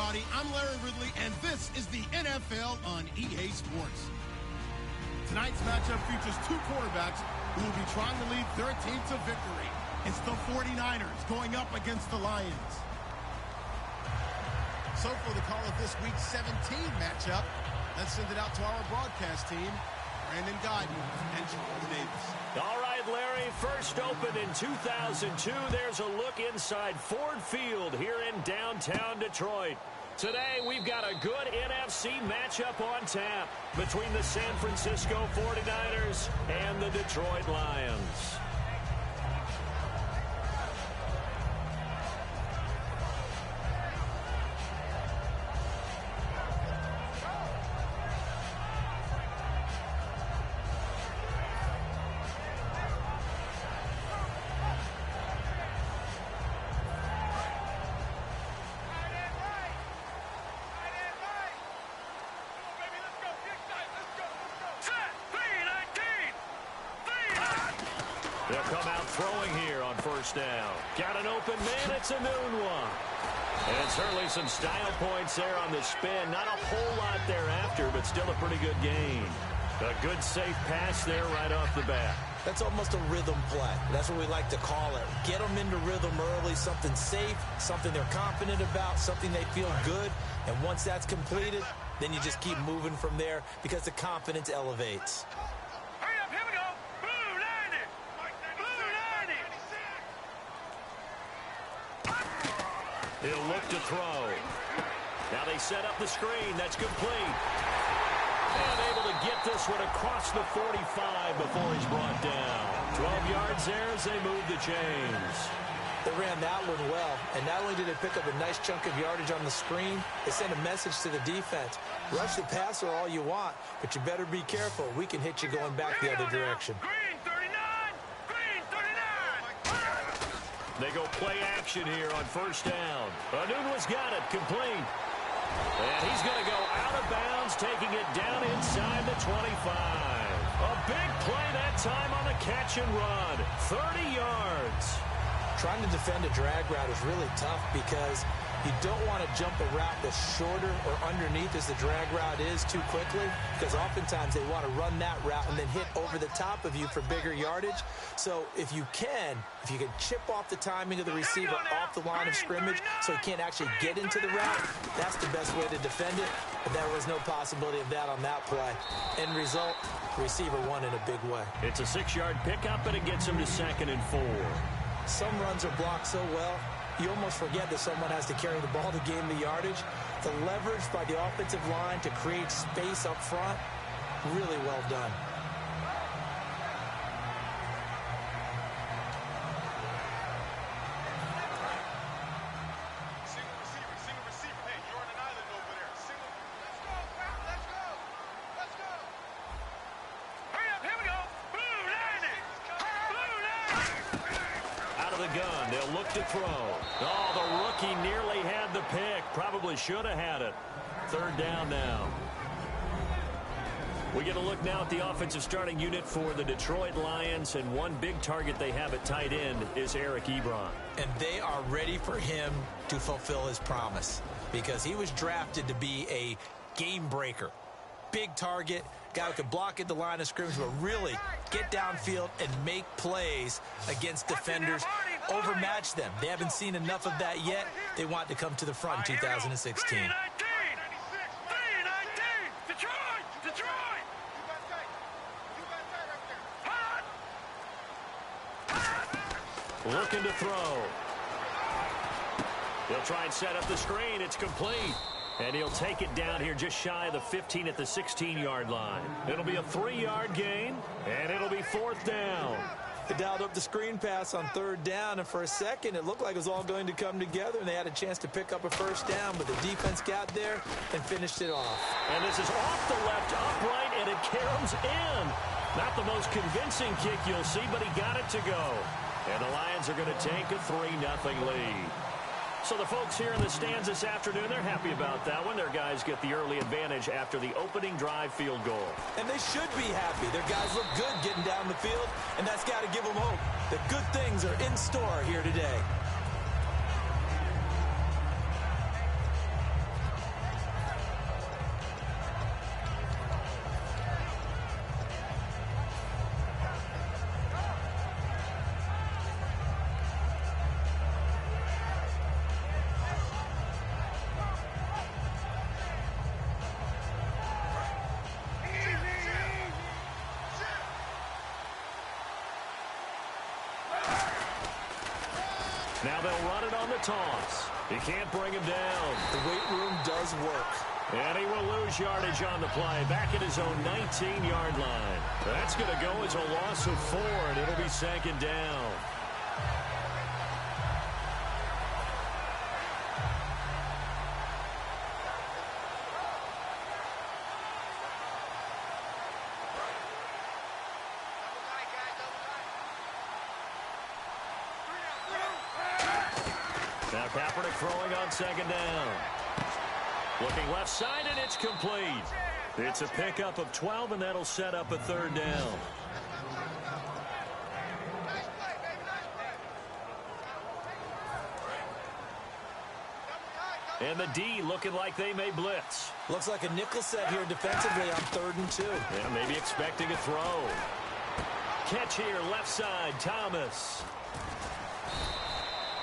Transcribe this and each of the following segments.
everybody. I'm Larry Ridley, and this is the NFL on EA Sports. Tonight's matchup features two quarterbacks who will be trying to lead their team to victory. It's the 49ers going up against the Lions. So for the call of this week's 17 matchup, let's send it out to our broadcast team, Brandon Guyton and Charles Davis. All right, Larry, first opened in 2002. There's a look inside Ford Field here in downtown Detroit. Today, we've got a good NFC matchup on tap between the San Francisco 49ers and the Detroit Lions. They'll come out throwing here on first down. Got an open man. It's a noon one. And certainly some style points there on the spin. Not a whole lot thereafter, but still a pretty good gain. A good, safe pass there right off the bat. That's almost a rhythm play. That's what we like to call it. Get them into rhythm early, something safe, something they're confident about, something they feel good. And once that's completed, then you just keep moving from there because the confidence elevates. He'll look to throw. Now they set up the screen. That's complete. And able to get this one across the 45 before he's brought down. 12 yards there as they move the chains. They ran that one well, and not only did they pick up a nice chunk of yardage on the screen, they sent a message to the defense. Rush the passer all you want, but you better be careful. We can hit you going back the other direction. They go play action here on first down. Anunwa's got it, complete. And he's going to go out of bounds, taking it down inside the 25. A big play that time on the catch and run. 30 yards. Trying to defend a drag route is really tough because you don't want to jump a route that's shorter or underneath as the drag route is too quickly, because oftentimes they want to run that route and then hit over the top of you for bigger yardage. So if you can chip off the timing of the receiver off the line of scrimmage so he can't actually get into the route, that's the best way to defend it. But there was no possibility of that on that play. End result, the receiver won in a big way. It's a 6-yard pickup, and it gets him to 2nd and 4. Some runs are blocked so well, you almost forget that someone has to carry the ball to gain the yardage. The leverage by the offensive line to create space up front, really well done. Gun. They'll look to throw. Oh, the rookie nearly had the pick. Probably should have had it. 3rd down now. We get a look now at the offensive starting unit for the Detroit Lions, and one big target they have at tight end is Eric Ebron. And they are ready for him to fulfill his promise because he was drafted to be a game breaker. Big target, guy who can block at the line of scrimmage, but really get downfield and make plays against defenders, overmatch them. They haven't seen enough of that yet. They want to come to the front in 2016. Looking to throw. He'll try and set up the screen. It's complete. And he'll take it down here just shy of the 15 at the 16-yard line. It'll be a 3-yard gain, and it'll be 4th down. They dialed up the screen pass on 3rd down, and for a second it looked like it was all going to come together, and they had a chance to pick up a 1st down, but the defense got there and finished it off. And this is off the left upright, and it caroms in. Not the most convincing kick you'll see, but he got it to go. And the Lions are going to take a 3-0 lead. So the folks here in the stands this afternoon, they're happy about that one. Their guys get the early advantage after the opening drive field goal. And they should be happy. Their guys look good getting down the field, and that's got to give them hope. The good things are in store here today. Now they'll run it on the toss. He can't bring him down. The weight room does work. And he will lose yardage on the play, back at his own 19-yard line. That's going to go as a loss of 4, and it'll be second down. Now Kaepernick throwing on second down. Looking left side, and it's complete. It's a pickup of 12, and that'll set up a third down. And the D looking like they may blitz. Looks like a nickel set here defensively on 3rd and 2. Yeah, maybe expecting a throw. Catch here, left side, Thomas.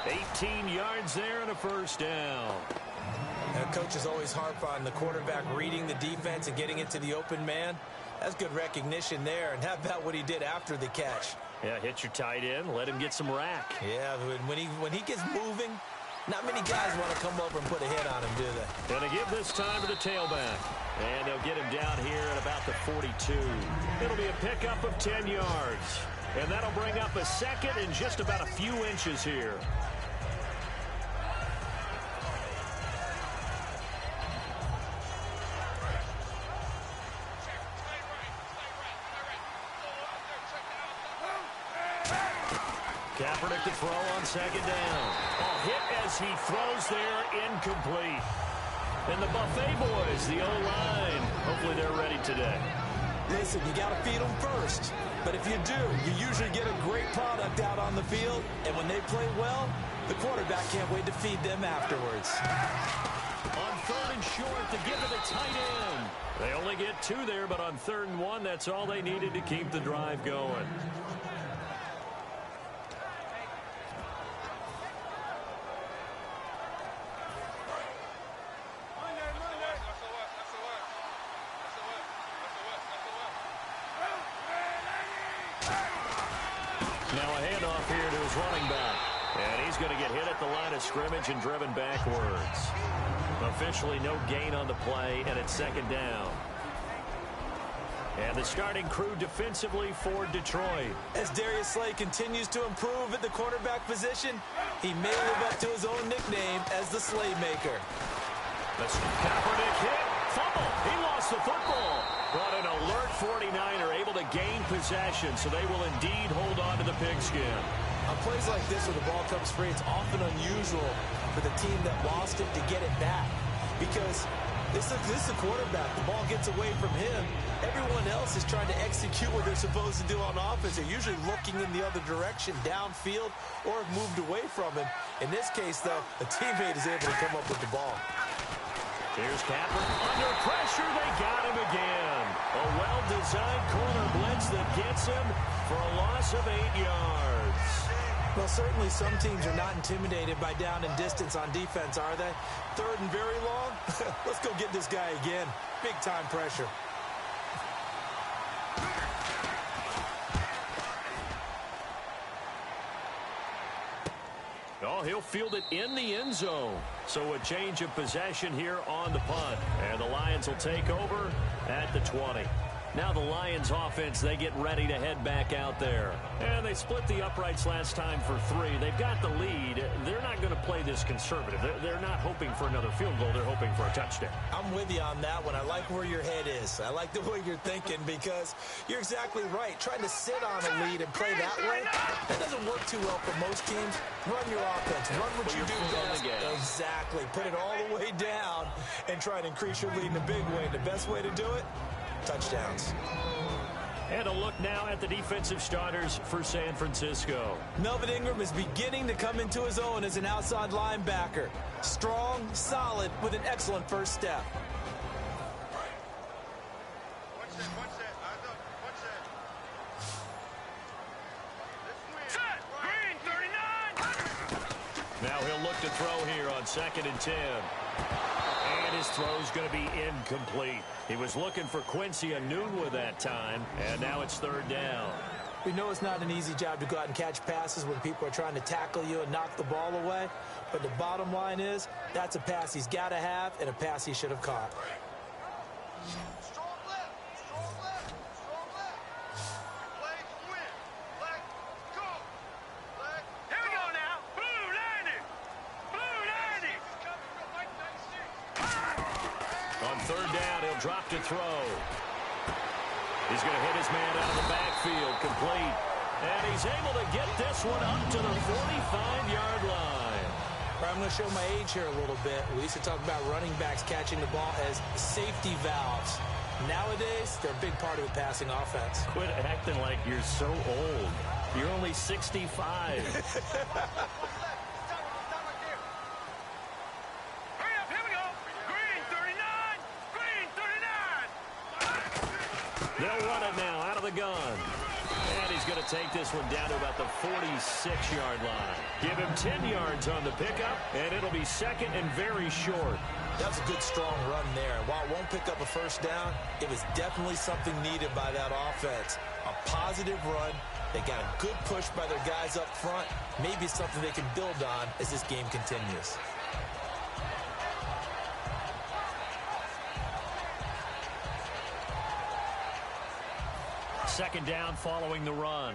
18 yards there and a first down. And coaches always harp on the quarterback reading the defense and getting into the open man. That's good recognition there. And how about what he did after the catch? Yeah, hit your tight end, let him get some rack. Yeah, when he gets moving, not many guys want to come over and put a hit on him, do they? Going to give this time to the tailback. And they'll get him down here at about the 42. It'll be a pickup of 10 yards. And that'll bring up a second and just about a few inches here. Kaepernick to throw on second down. Oh, hit as he throws there, incomplete. And the Buffet boys, the O-line, hopefully they're ready today. Listen, you got to feed them first. But if you do, you usually get a great product out on the field. And when they play well, the quarterback can't wait to feed them afterwards. On 3rd and short to give it a tight end. They only get 2 there, but on 3rd and 1, that's all they needed to keep the drive going. Now a handoff here to his running back. And he's going to get hit at the line of scrimmage and driven backwards. Officially no gain on the play, and it's second down. And the starting crew defensively for Detroit. As Darius Slay continues to improve at the quarterback position, he may live up to his own nickname as the Slaymaker. That's Kaepernick hit. Fumble. He lost the football. But an alert 49er able to gain possession, so they will indeed hold on to the pigskin. On plays like this where the ball comes free, it's often unusual for the team that lost it to get it back. Because this is the quarterback. The ball gets away from him. Everyone else is trying to execute what they're supposed to do on offense. They're usually looking in the other direction, downfield, or have moved away from him. In this case, though, a teammate is able to come up with the ball. Here's Kaepernick. Under pressure, they got him again. A well-designed corner blitz that gets him for a loss of 8 yards. Well, certainly some teams are not intimidated by down and distance on defense, are they? 3rd and very long? Let's go get this guy again. Big-time pressure. Oh, he'll field it in the end zone. So a change of possession here on the punt. And the Lions will take over at the 20. Now the Lions offense, they get ready to head back out there. And they split the uprights last time for 3. They've got the lead. They're not going to play this conservative. They're not hoping for another field goal. They're hoping for a touchdown. I'm with you on that one. I like where your head is. I like the way you're thinking because you're exactly right. Trying to sit on a lead and play that way, that doesn't work too well for most teams. Run your offense. Run what you do best. Exactly. Put it all the way down and try to increase your lead in a big way. The best way to do it, touchdowns. And a look now at the defensive starters for San Francisco. Melvin Ingram is beginning to come into his own as an outside linebacker. Strong, solid, with an excellent first step. Now he'll look to throw here on 2nd and 10. And his throw's going to be incomplete. He was looking for Quincy Enunwa that time, and now it's 3rd down. We know it's not an easy job to go out and catch passes when people are trying to tackle you and knock the ball away. But the bottom line is, that's a pass he's got to have and a pass he should have caught. Strong left, strong left, strong left. Play to win. Let's go. Here we go now. Blue 90. Blue 90. On third down, he'll drop to throw. He's going to hit his man out of the backfield, complete. And he's able to get this one up to the 45-yard line. I'm going to show my age here a little bit. We used to talk about running backs catching the ball as safety valves. Nowadays, they're a big part of the passing offense. Quit acting like you're so old. You're only 65. They'll run it now out of the gun. And he's going to take this one down to about the 46-yard line. Give him 10 yards on the pickup, and it'll be second and very short. That's a good, strong run there. While it won't pick up a first down, it was definitely something needed by that offense. A positive run. They got a good push by their guys up front. Maybe something they can build on as this game continues. Second down following the run.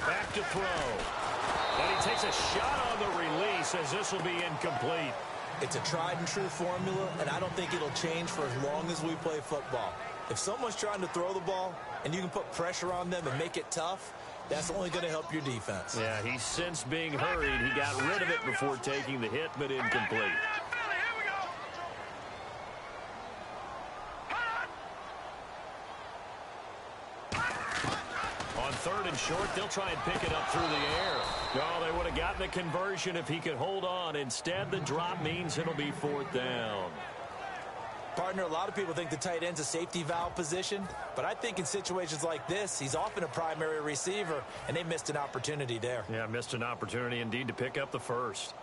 Back to throw. And he takes a shot on the release as this will be incomplete. It's a tried and true formula, and I don't think it'll change for as long as we play football. If someone's trying to throw the ball and you can put pressure on them and make it tough, that's only going to help your defense. Yeah, he's since being hurried. He got rid of it before taking the hit, but incomplete. On third and short, they'll try and pick it up through the air. Oh, they would have gotten the conversion if he could hold on. Instead, the drop means it'll be fourth down. Partner, a lot of people think the tight end's a safety valve position, but I think in situations like this, he's often a primary receiver, and they missed an opportunity there. Yeah, missed an opportunity indeed to pick up the first.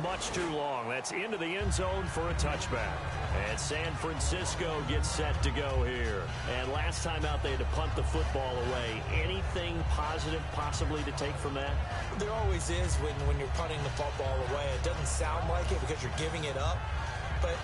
Much too long. That's into the end zone for a touchback. And San Francisco gets set to go here. And last time out, they had to punt the football away. Anything positive possibly to take from that? There always is when you're punting the football away. It doesn't sound like it because you're giving it up, but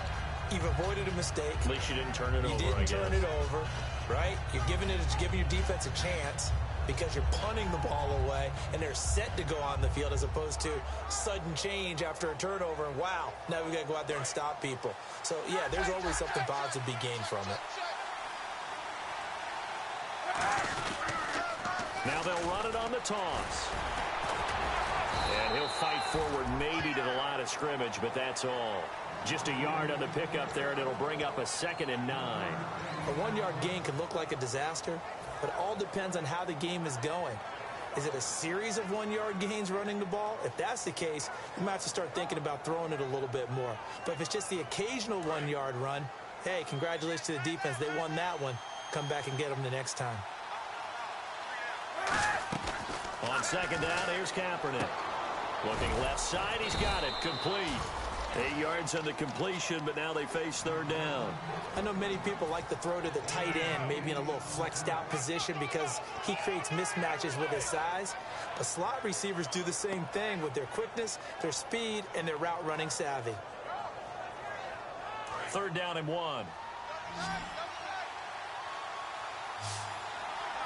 you've avoided a mistake. At least you didn't turn it over, You didn't turn it over, right? You're giving your defense a chance because you're punting the ball away, and they're set to go on the field as opposed to sudden change after a turnover, and wow, now we got to go out there and stop people. So, yeah, there's always something positive to be gained from it. Now they'll run it on the toss. And he'll fight forward maybe to the line of scrimmage, but that's all. Just a yard on the pickup there, and it'll bring up a 2nd and 9. A 1-yard gain can look like a disaster, but it all depends on how the game is going. Is it a series of 1-yard gains running the ball? If that's the case, you might have to start thinking about throwing it a little bit more. But if it's just the occasional 1-yard run, hey, congratulations to the defense. They won that one. Come back and get them the next time. On second down, here's Kaepernick. Looking left side, he's got it. Complete. 8 yards on the completion, but now they face third down. I know many people like to throw to the tight end, maybe in a little flexed out position because he creates mismatches with his size. But slot receivers do the same thing with their quickness, their speed, and their route running savvy. Third down and 1.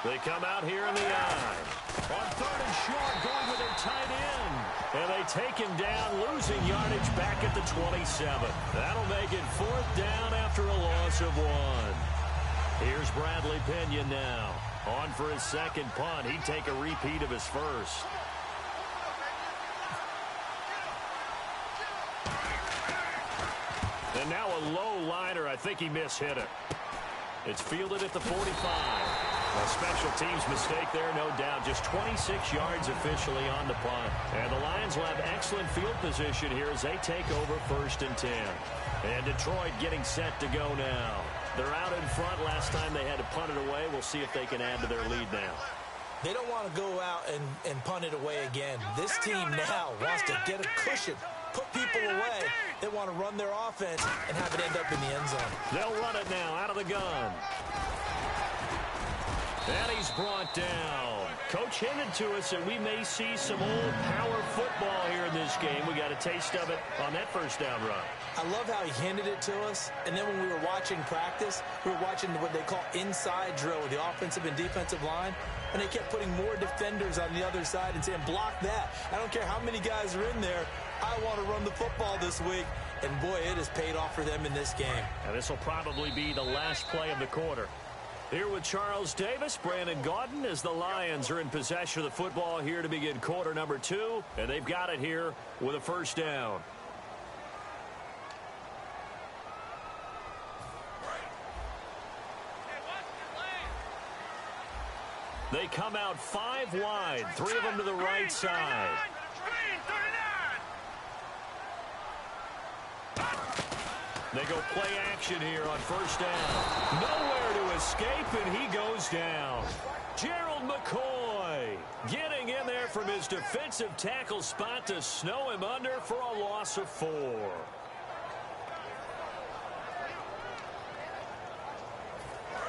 They come out here in the eye. On third and short, going with their tight end. And they take him down, losing yardage back at the 27. That'll make it fourth down after a loss of 1. Here's Bradley Pinion now. On for his second punt. He'd take a repeat of his first. And now a low liner. I think he mishit it. It's fielded at the 45. A special teams mistake there, no doubt. Just 26 yards officially on the punt. And the Lions will have excellent field position here as they take over 1st and 10. And Detroit getting set to go now. They're out in front. Last time they had to punt it away. We'll see if they can add to their lead now. They don't want to go out and punt it away again. This team now wants to get a cushion, put people away. They want to run their offense and have it end up in the end zone. They'll run it now out of the gun. And he's brought down. Coach hinted to us that we may see some old power football here in this game. We got a taste of it on that first down run. I love how he hinted it to us. And then when we were watching practice, we were watching what they call inside drill with the offensive and defensive line. And they kept putting more defenders on the other side and saying, block that. I don't care how many guys are in there. I want to run the football this week. And, boy, it has paid off for them in this game. And this will probably be the last play of the quarter. Here with Charles Davis, Brandon Gaudin, as the Lions are in possession of the football here to begin quarter number 2. And they've got it here with a first down. They come out 5 wide, 3 of them to the right side. They go play action here on first down. Nowhere to escape, and he goes down. Gerald McCoy getting in there from his defensive tackle spot to snow him under for a loss of 4.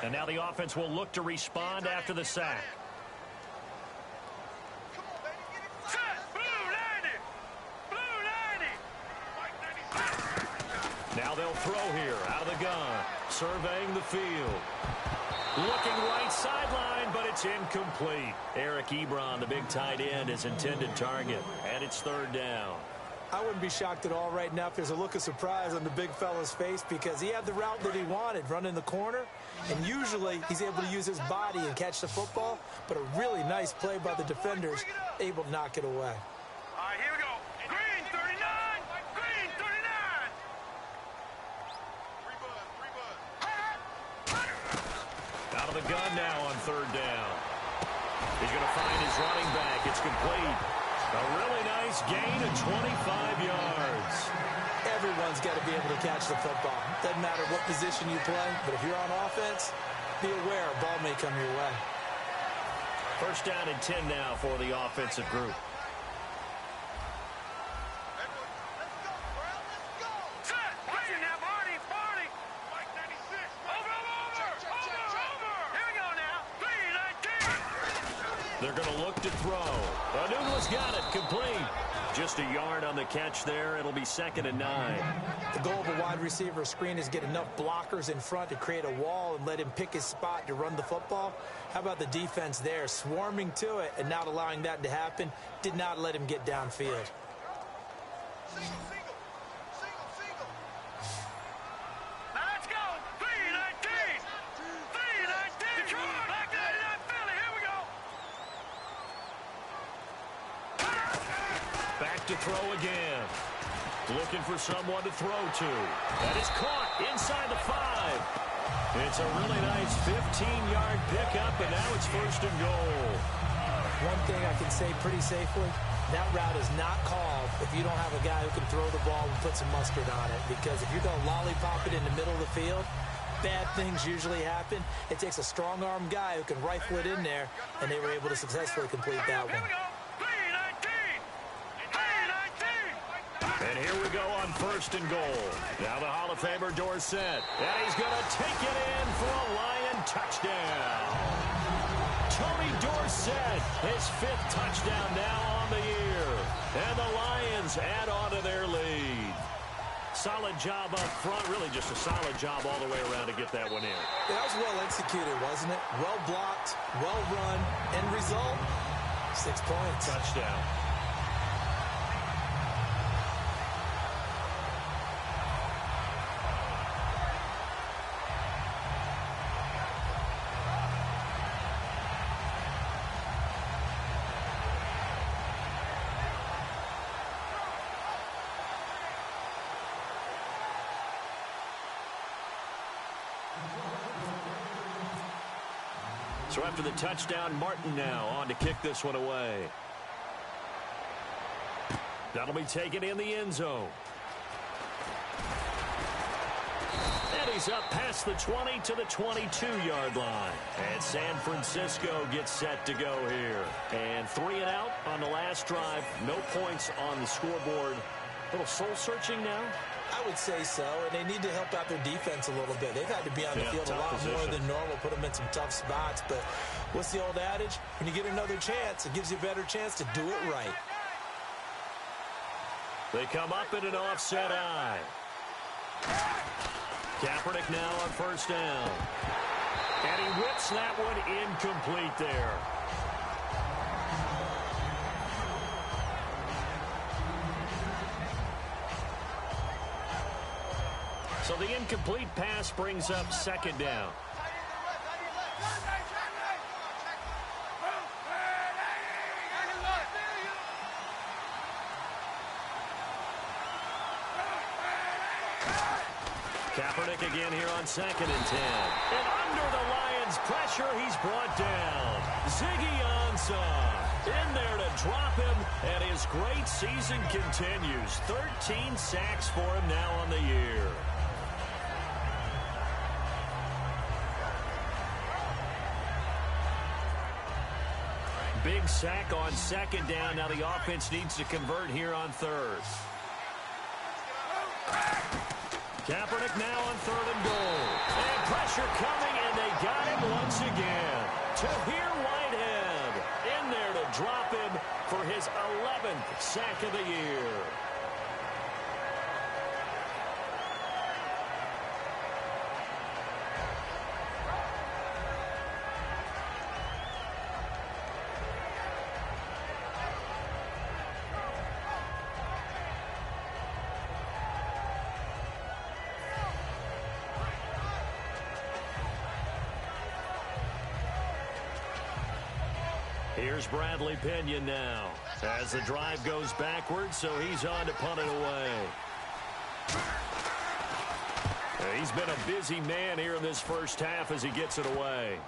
And now the offense will look to respond after the sack. Now they'll throw here out of the gun. Surveying the field. Looking right sideline, but it's incomplete. Eric Ebron, the big tight end, his intended target. And it's 3rd down. I wouldn't be shocked at all right now if there's a look of surprise on the big fella's face because he had the route that he wanted, running the corner. And usually he's able to use his body and catch the football. But a really nice play by the defenders, able to knock it away. All right, here we go. Green 39. Green 39. Out of the gun now on 3rd down. He's going to find his running back. It's complete. A really nice gain of 25 yards. Everyone's got to be able to catch the football. Doesn't matter what position you play, but if you're on offense, be aware a ball may come your way. First down and 10 now for the offensive group. They're going to look to throw. Anunua's got it. Complete. Just a yard on the catch there. It'll be 2nd and 9. The goal of a wide receiver screen is get enough blockers in front to create a wall and let him pick his spot to run the football. How about the defense there, swarming to it and not allowing that to happen? Did not let him get downfield. To throw again. Looking for someone to throw to. That is caught inside the 5. It's a really nice 15-yard pickup, and now it's 1st and goal. One thing I can say pretty safely, that route is not called if you don't have a guy who can throw the ball and put some mustard on it. Because if you're going to lollipop it in the middle of the field, bad things usually happen. It takes a strong-arm guy who can rifle it in there, and they were able to successfully complete that one. And here we go on 1st and goal. Now the Hall of Famer Dorsett. And he's going to take it in for a Lion touchdown. Tony Dorsett, his 5th touchdown now on the year. And the Lions add on to their lead. Solid job up front. Really just a solid job all the way around to get that one in. That was well executed, wasn't it? Well blocked, well run. End result, 6 points. Touchdown. So after the touchdown, Martin now on to kick this one away. That'll be taken in the end zone. And he's up past the 20 to the 22-yard line. And San Francisco gets set to go here. And 3 and out on the last drive. No points on the scoreboard. A little soul-searching now? I would say so, and they need to help out their defense a little bit. They've had to be on the field a lot more than normal, put them in some tough spots. But what's the old adage? When you get another chance, it gives you a better chance to do it right. They come up in an offset eye. Kaepernick now on first down. And he whips that one incomplete there. So the incomplete pass brings up second down. Kaepernick again here on 2nd and 10. And under the Lions' pressure, he's brought down. Ziggy Ansah in there to drop him, and his great season continues. 13 sacks for him now on the year. Big sack on 2nd down. Now the offense needs to convert here on 3rd. Kaepernick now on 3rd and goal. And pressure coming, and they got him once again. Tahir Whitehead in there to drop him for his 11th sack of the year. Here's Bradley Pinion now as the drive goes backwards, so he's on to punt it away. He's been a busy man here in this first half as he gets it away.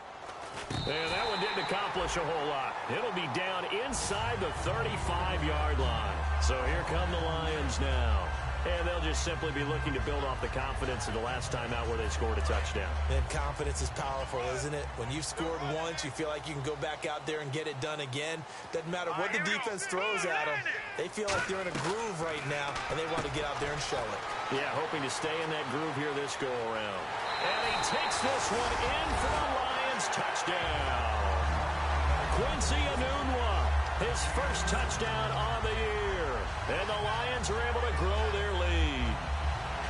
And that one didn't accomplish a whole lot. It'll be down inside the 35-yard line. So here come the Lions now. And they'll just simply be looking to build off the confidence of the last time out where they scored a touchdown. And confidence is powerful, isn't it? When you've scored once, you feel like you can go back out there and get it done again. Doesn't matter what the defense throws at them. They feel like they're in a groove right now, and they want to get out there and show it. Yeah, hoping to stay in that groove here this go-around. And he takes this one in for the Lions touchdown. Quincy Enunwa, his first touchdown on the year. And the Lions are able to grow their lead.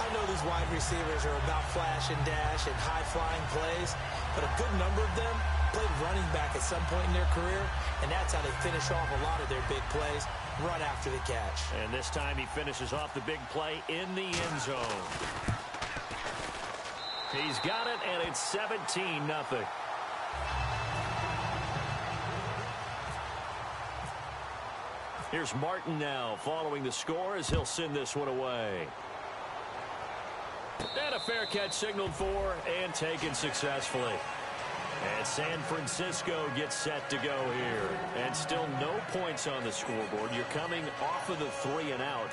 I know these wide receivers are about flash and dash and high-flying plays, but a good number of them played running back at some point in their career, and that's how they finish off a lot of their big plays, run after the catch. And this time he finishes off the big play in the end zone. He's got it, and it's 17-0. Here's Martin now following the score as he'll send this one away. And a fair catch signaled for and taken successfully. And San Francisco gets set to go here. And still no points on the scoreboard. You're coming off of the 3 and out.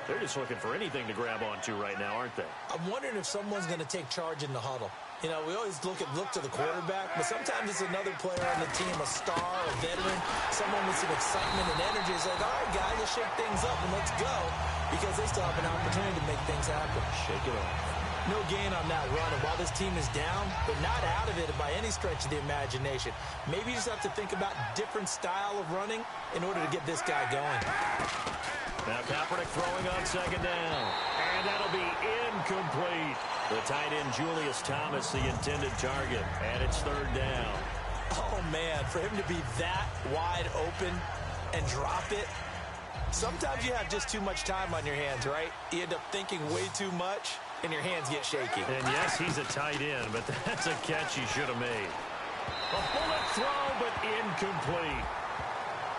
They're just looking for anything to grab onto right now, aren't they? I'm wondering if someone's going to take charge in the huddle. You know, we always look to the quarterback, but sometimes it's another player on the team, a star, a veteran, someone with some excitement and energy. It's like, all right, guys, let's shake things up and let's go, because they still have an opportunity to make things happen. Shake it off. No gain on that run, and while this team is down, they're not out of it by any stretch of the imagination. Maybe you just have to think about different style of running in order to get this guy going. Now Kaepernick throwing on 2nd down. And that'll be incomplete. The tight end Julius Thomas, the intended target. And it's 3rd down. Oh, man, for him to be that wide open and drop it. Sometimes you have just too much time on your hands, right? You end up thinking way too much, and your hands get shaky. And yes, he's a tight end, but that's a catch he should have made. A bullet throw, but incomplete.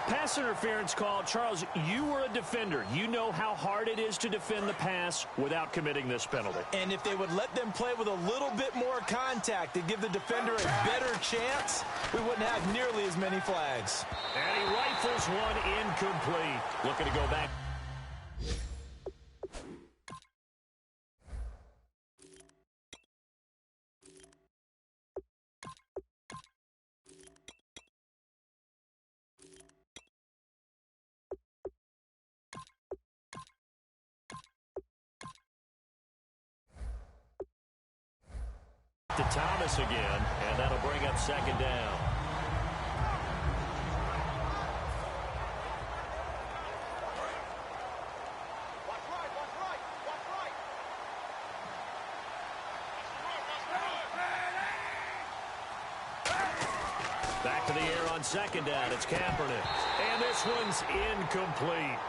Pass interference call. Charles, you were a defender. You know how hard it is to defend the pass without committing this penalty. And if they would let them play with a little bit more contact to give the defender a better chance, we wouldn't have nearly as many flags. And he rifles one incomplete. Looking to go back. To Thomas again, and that'll bring up second down. Back to the air on second down. It's Kaepernick. And this one's incomplete.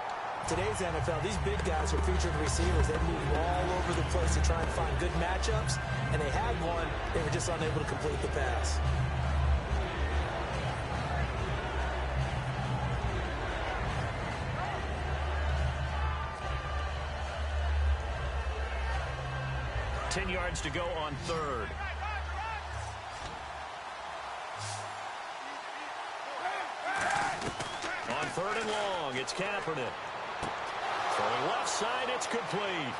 Today's NFL, these big guys are featured receivers. They move all over the place to try and find good matchups, and they had one. They were just unable to complete the pass. Ten yards to go on third. On third and long, it's Kaepernick. Throwing left side, it's complete.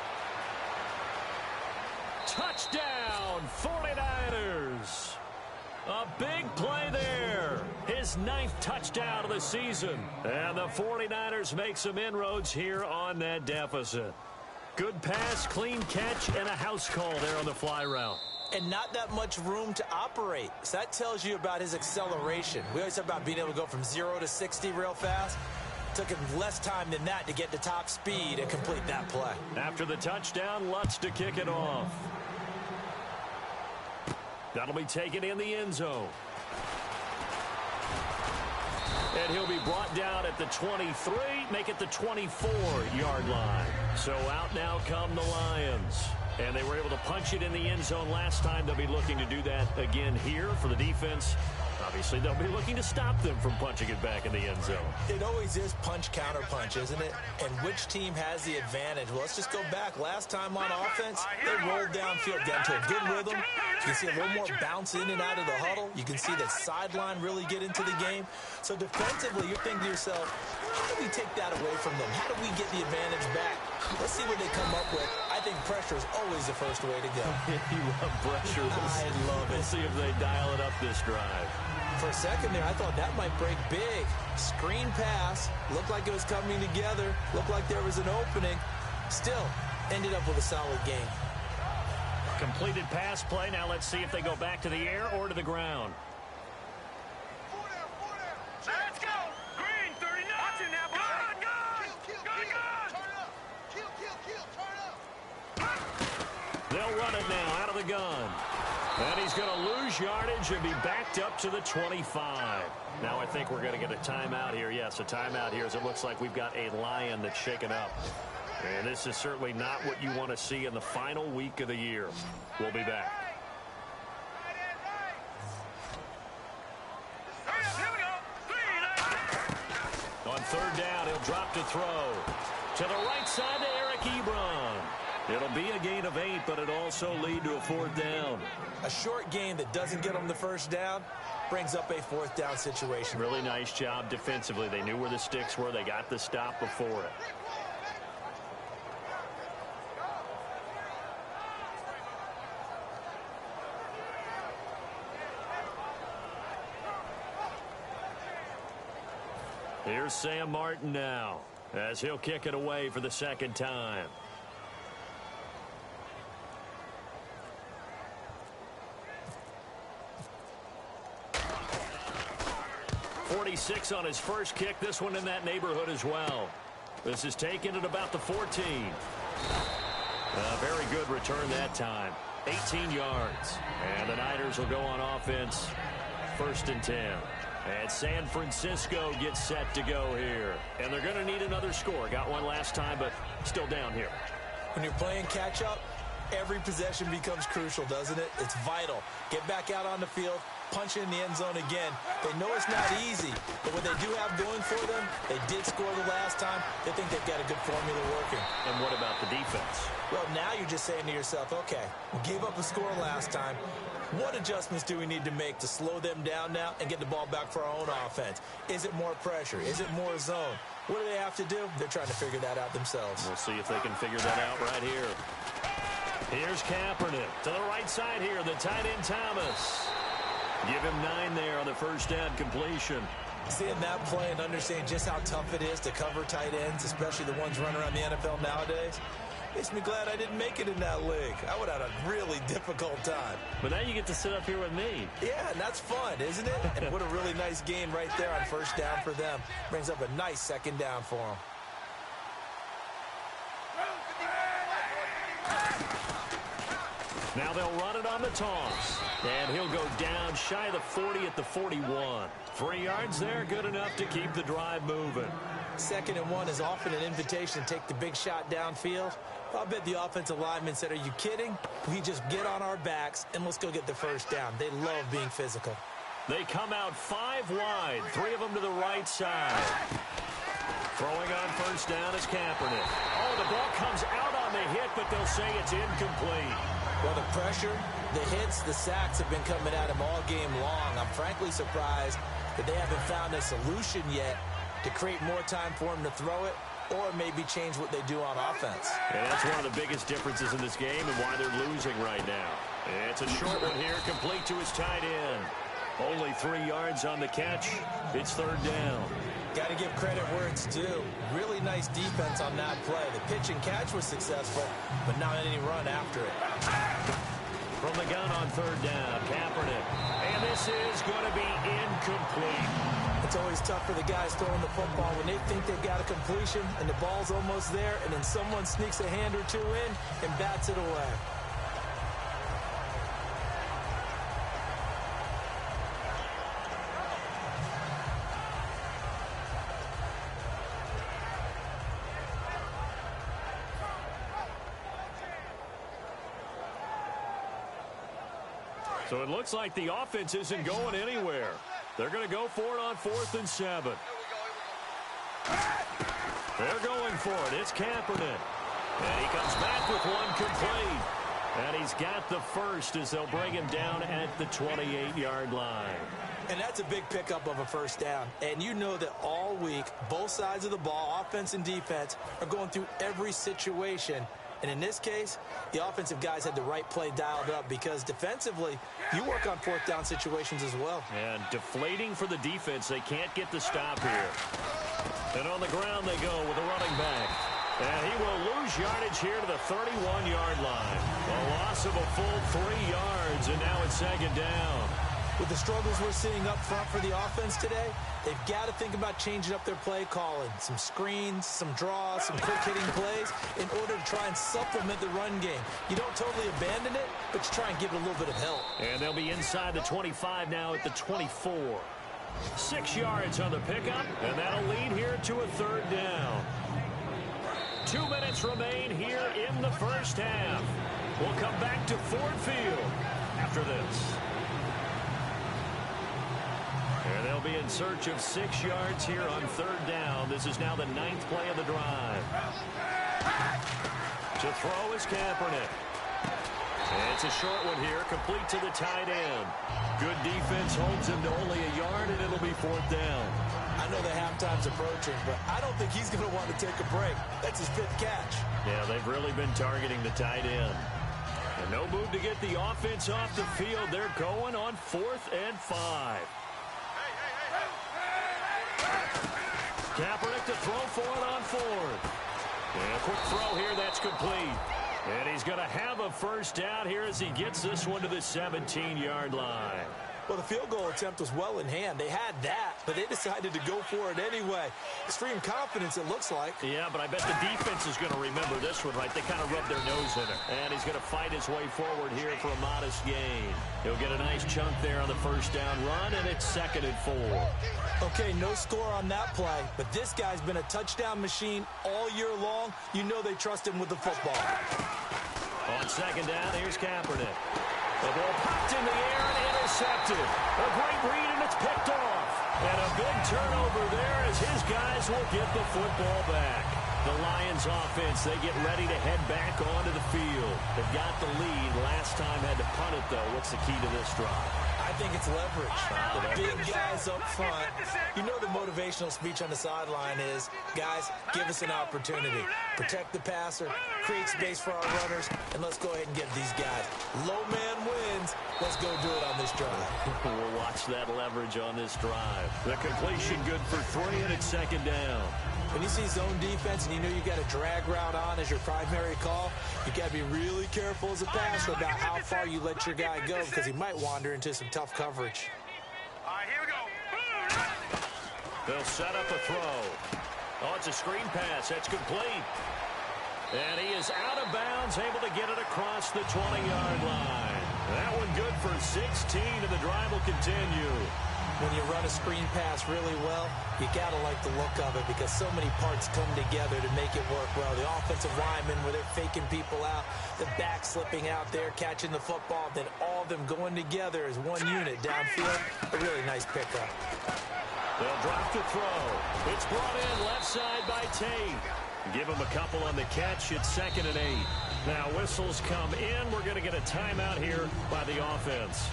Touchdown, 49ers. A big play there. His 9th touchdown of the season. And the 49ers make some inroads here on that deficit. Good pass, clean catch, and a house call there on the fly route. And not that much room to operate. So that tells you about his acceleration. We always talk about being able to go from 0 to 60 real fast. Took him less time than that to get to top speed and complete that play. After the touchdown, Lutz to kick it off. That'll be taken in the end zone. And he'll be brought down at the 23, make it the 24-yard line. So out now come the Lions. And they were able to punch it in the end zone last time. They'll be looking to do that again here for the defense. Obviously, they'll be looking to stop them from punching it back in the end zone. It always is punch-counter-punch, isn't it? And which team has the advantage? Well, let's just go back. Last time on offense, they rolled downfield, got into a good rhythm. You can see a little more bounce in and out of the huddle. You can see that sideline really get into the game. So defensively, you're thinking to yourself, how do we take that away from them? How do we get the advantage back? Let's see what they come up with. I think pressure is always the first way to go. You love pressure. I love it. We'll see if they dial it up this drive. For a second there, I thought that might break big. Screen pass. Looked like it was coming together. Looked like there was an opening. Still, ended up with a solid game. Completed pass play. Now let's see if they go back to the air or to the ground. Let's go. Green, 39. Watch it now, boy. Gun. Turn up. They'll run it now out of the gun. And he's going to lose yardage and be backed up to the 25. Now I think we're going to get a timeout here. Yes, a timeout here as it looks like we've got a Lion that's shaken up. And this is certainly not what you want to see in the final week of the year. We'll be back. On third down, he'll drop to throw. To the right side to Eric Ebron. It'll be a gain of 8, but it'll also lead to a 4th down. A short game that doesn't get them the first down brings up a 4th down situation. Really nice job defensively. They knew where the sticks were. They got the stop before it. Here's Sam Martin now as he'll kick it away for the second time. .46 on his first kick. This one in that neighborhood as well. This is taken at about the 14. A very good return that time. 18 yards. And the Niners will go on offense. 1st and 10. And San Francisco gets set to go here. And they're going to need another score. Got one last time, but still down here. When you're playing catch-up, every possession becomes crucial, doesn't it? It's vital. Get back out on the field, punch it in the end zone again. They know it's not easy, but what they do have going for them, they did score the last time. They think they've got a good formula working. And what about the defense? Well, now you're just saying to yourself, okay, we gave up a score last time. What adjustments do we need to make to slow them down now and get the ball back for our own offense? Is it more pressure? Is it more zone? What do they have to do? They're trying to figure that out themselves. We'll see if they can figure that out right here. Here's Kaepernick to the right side here, the tight end Thomas. Give him 9 there on the first down completion. Seeing that play and understanding just how tough it is to cover tight ends, especially the ones running around the NFL nowadays, makes me glad I didn't make it in that league. I would have had a really difficult time. But now you get to sit up here with me. Yeah, and that's fun, isn't it? And what a really nice gain right there on first down for them. Brings up a nice second down for them. Now they'll run it on the toss. And he'll go down shy of the 40 at the 41. 3 yards there, good enough to keep the drive moving. 2nd and 1 is often an invitation to take the big shot downfield. I bet the offensive lineman said, are you kidding? We just get on our backs and let's go get the first down. They love being physical. They come out 5 wide, 3 of them to the right side. Throwing on first down is Kaepernick. Oh, the ball comes out on the hit, but they'll say it's incomplete. Well, the pressure, the hits, the sacks have been coming at him all game long. I'm frankly surprised that they haven't found a solution yet to create more time for him to throw it or maybe change what they do on offense. And that's one of the biggest differences in this game and why they're losing right now. And it's a short one here, complete to his tight end. Only 3 yards on the catch. It's 3rd down. Got to give credit where it's due. Really nice defense on that play. The pitch and catch was successful, but not any run after it. From the gun on 3rd down, Kaepernick. And this is going to be incomplete. It's always tough for the guys throwing the football when they think they've got a completion and the ball's almost there, and then someone sneaks a hand or two in and bats it away. So it looks like the offense isn't going anywhere. They're going to go for it on 4th and 7. They're going for it. It's Kaepernick. And he comes back with one complete. And he's got the first as they'll bring him down at the 28-yard line. And that's a big pickup of a first down. And you know that all week, both sides of the ball, offense and defense, are going through every situation. And in this case, the offensive guys had the right play dialed up because defensively, you work on 4th down situations as well. And deflating for the defense. They can't get the stop here. And on the ground they go with a running back. And he will lose yardage here to the 31-yard line. A loss of a full 3 yards, and now it's 2nd down. With the struggles we're seeing up front for the offense today, they've got to think about changing up their play calling. Some screens, some draws, some quick-hitting plays in order to try and supplement the run game. You don't totally abandon it, but you try and give it a little bit of help. And they'll be inside the 25 now at the 24. 6 yards on the pickup, and that'll lead here to a 3rd down. 2 minutes remain here in the first half. We'll come back to Ford Field after this. And they'll be in search of 6 yards here on 3rd down. This is now the 9th play of the drive. To throw is Kaepernick. And it's a short one here, complete to the tight end. Good defense holds him to only a yard, and it'll be 4th down. I know the halftime's approaching, but I don't think he's going to want to take a break. That's his 5th catch. Yeah, they've really been targeting the tight end. And no move to get the offense off the field. They're going on 4th and 5. Kaepernick to throw for it on 4th. And a quick throw here, that's complete. And he's going to have a first down here as he gets this one to the 17-yard line. Well, the field goal attempt was well in hand. They had that, but they decided to go for it anyway. Extreme confidence, it looks like. Yeah, but I bet the defense is going to remember this one, right? They kind of rubbed their nose in it. And he's going to fight his way forward here for a modest gain. He'll get a nice chunk there on the first down run, and it's 2nd and 4. Okay, no score on that play, but this guy's been a touchdown machine all year long. You know they trust him with the football. On 2nd down, here's Kaepernick. The ball popped in the air and intercepted. A great read, and it's picked off. And a big turnover there as his guys will get the football back. The Lions offense, they get ready to head back onto the field. They've got the lead. Last time had to punt it, though. What's the key to this drive? I think it's leverage. The big guys up front. You know the motivational speech on the sideline is, guys, give us an opportunity. Protect the passer, create space for our runners, and let's go ahead and get these guys. Low man wins. Let's go do it on this drive. We'll watch that leverage on this drive. The completion good for 3, and it's second down. When you see zone defense and you know you got a drag route on as your primary call, you got to be really careful as a passer about how far you let your guy go because he might wander into some tough coverage. All right, here we go. They'll set up a throw. Oh, it's a screen pass. That's complete. And he is out of bounds, able to get it across the 20-yard line. That one good for 16, and the drive will continue. When you run a screen pass really well, you got to like the look of it because so many parts come together to make it work well. The offensive linemen, where they're faking people out, the back slipping out there, catching the football, then all of them going together as one unit downfield. A really nice pickup. They'll drop the throw. It's brought in left side by Tate. Give him a couple on the catch. It's 2nd and 8. Now whistles come in. We're going to get a timeout here by the offense.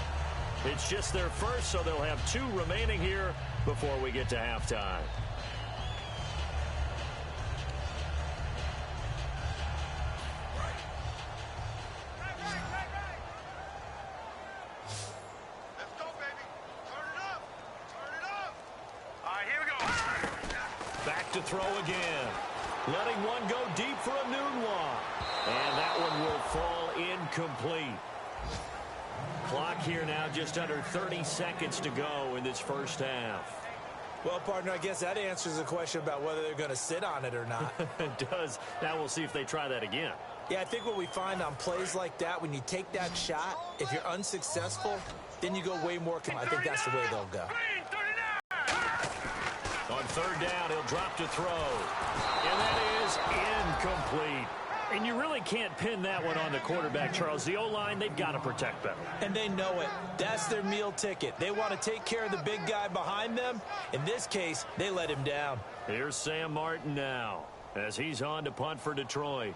It's just their first, so they'll have 2 remaining here before we get to halftime. Let's go, baby. Turn it up. Turn it up. All right, here we go. Back to throw again. Letting one go deep for a noon walk. And that one will fall incomplete. Clock here now just under 30 seconds to go in this first half. Well, partner, I guess that answers the question about whether they're going to sit on it or not. It does. Now we'll see if they try that again. Yeah, I think what we find on plays like that, when you take that shot, if you're unsuccessful, then you go way more. I think that's the way they'll go. On 3rd down, he'll drop to throw. And that is incomplete. And you really can't pin that one on the quarterback, Charles. The O-line, they've got to protect better. And they know it. That's their meal ticket. They want to take care of the big guy behind them. In this case, they let him down. Here's Sam Martin now as he's on to punt for Detroit.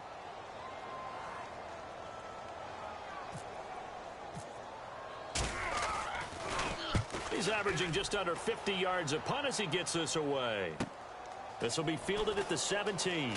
He's averaging just under 50 yards a punt as he gets this away. This will be fielded at the 17.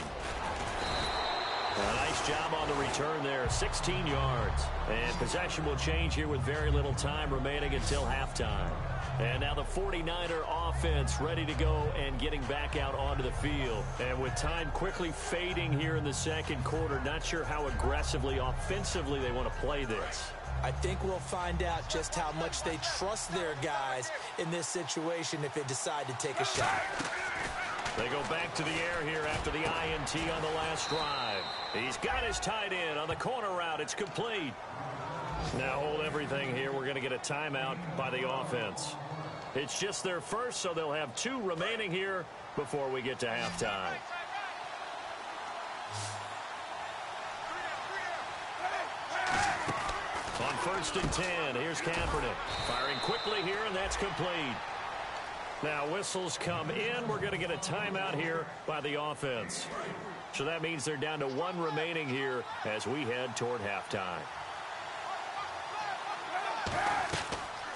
A nice job on the return there, 16 yards. And possession will change here with very little time remaining until halftime. And now the 49er offense ready to go and getting back out onto the field. And with time quickly fading here in the second quarter, not sure how aggressively, offensively they want to play this. I think we'll find out just how much they trust their guys in this situation if they decide to take a shot. They go back to the air here after the INT on the last drive. He's got his tight end on the corner route. It's complete. Now hold everything here. We're going to get a timeout by the offense. It's just their first, so they'll have 2 remaining here before we get to halftime. On 1st and 10, here's Kaepernick. Firing quickly here, and that's complete. Now whistles come in. We're going to get a timeout here by the offense. So that means they're down to 1 remaining here as we head toward halftime.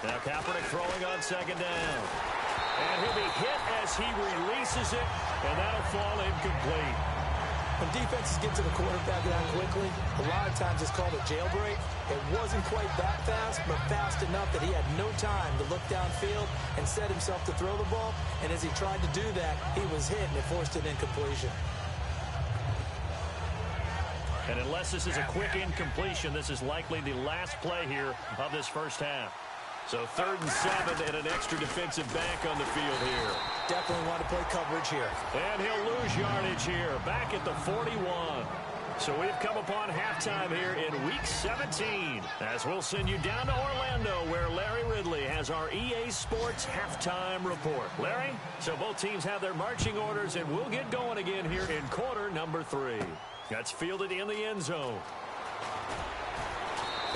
Now Kaepernick throwing on 2nd down. And he'll be hit as he releases it, and that'll fall incomplete. When defenses get to the quarterback that quickly, a lot of times it's called a jailbreak. It wasn't quite that fast, but fast enough that he had no time to look downfield and set himself to throw the ball. And as he tried to do that, he was hit, and it forced an incompletion. And unless this is a quick incompletion, this is likely the last play here of this first half. So 3rd and 7 and an extra defensive back on the field here. Definitely want to play coverage here. And he'll lose yardage here, back at the 41. So we've come upon halftime here in Week 17, as we'll send you down to Orlando, where Larry Ridley has our EA Sports Halftime Report. Larry, so both teams have their marching orders, and we'll get going again here in quarter number 3. That's fielded in the end zone.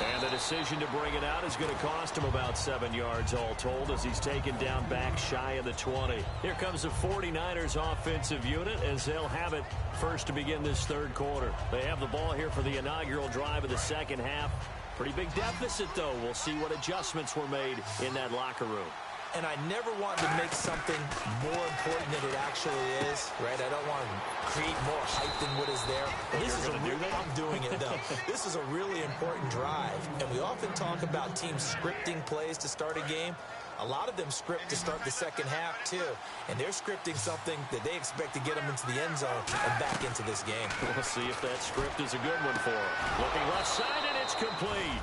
And the decision to bring it out is going to cost him about 7 yards all told as he's taken down back shy of the 20. Here comes the 49ers offensive unit as they'll have it first to begin this third quarter. They have the ball here for the inaugural drive of the second half. Pretty big deficit, though. We'll see what adjustments were made in that locker room. And I never want to make something more important than it actually is, right? I don't want to create more hype than what is there. I'm doing it, though. This is a really important drive. And we often talk about teams scripting plays to start a game. A lot of them script to start the second half, too. And they're scripting something that they expect to get them into the end zone and back into this game. We'll see if that script is a good one for him. Looking left side, and it's complete.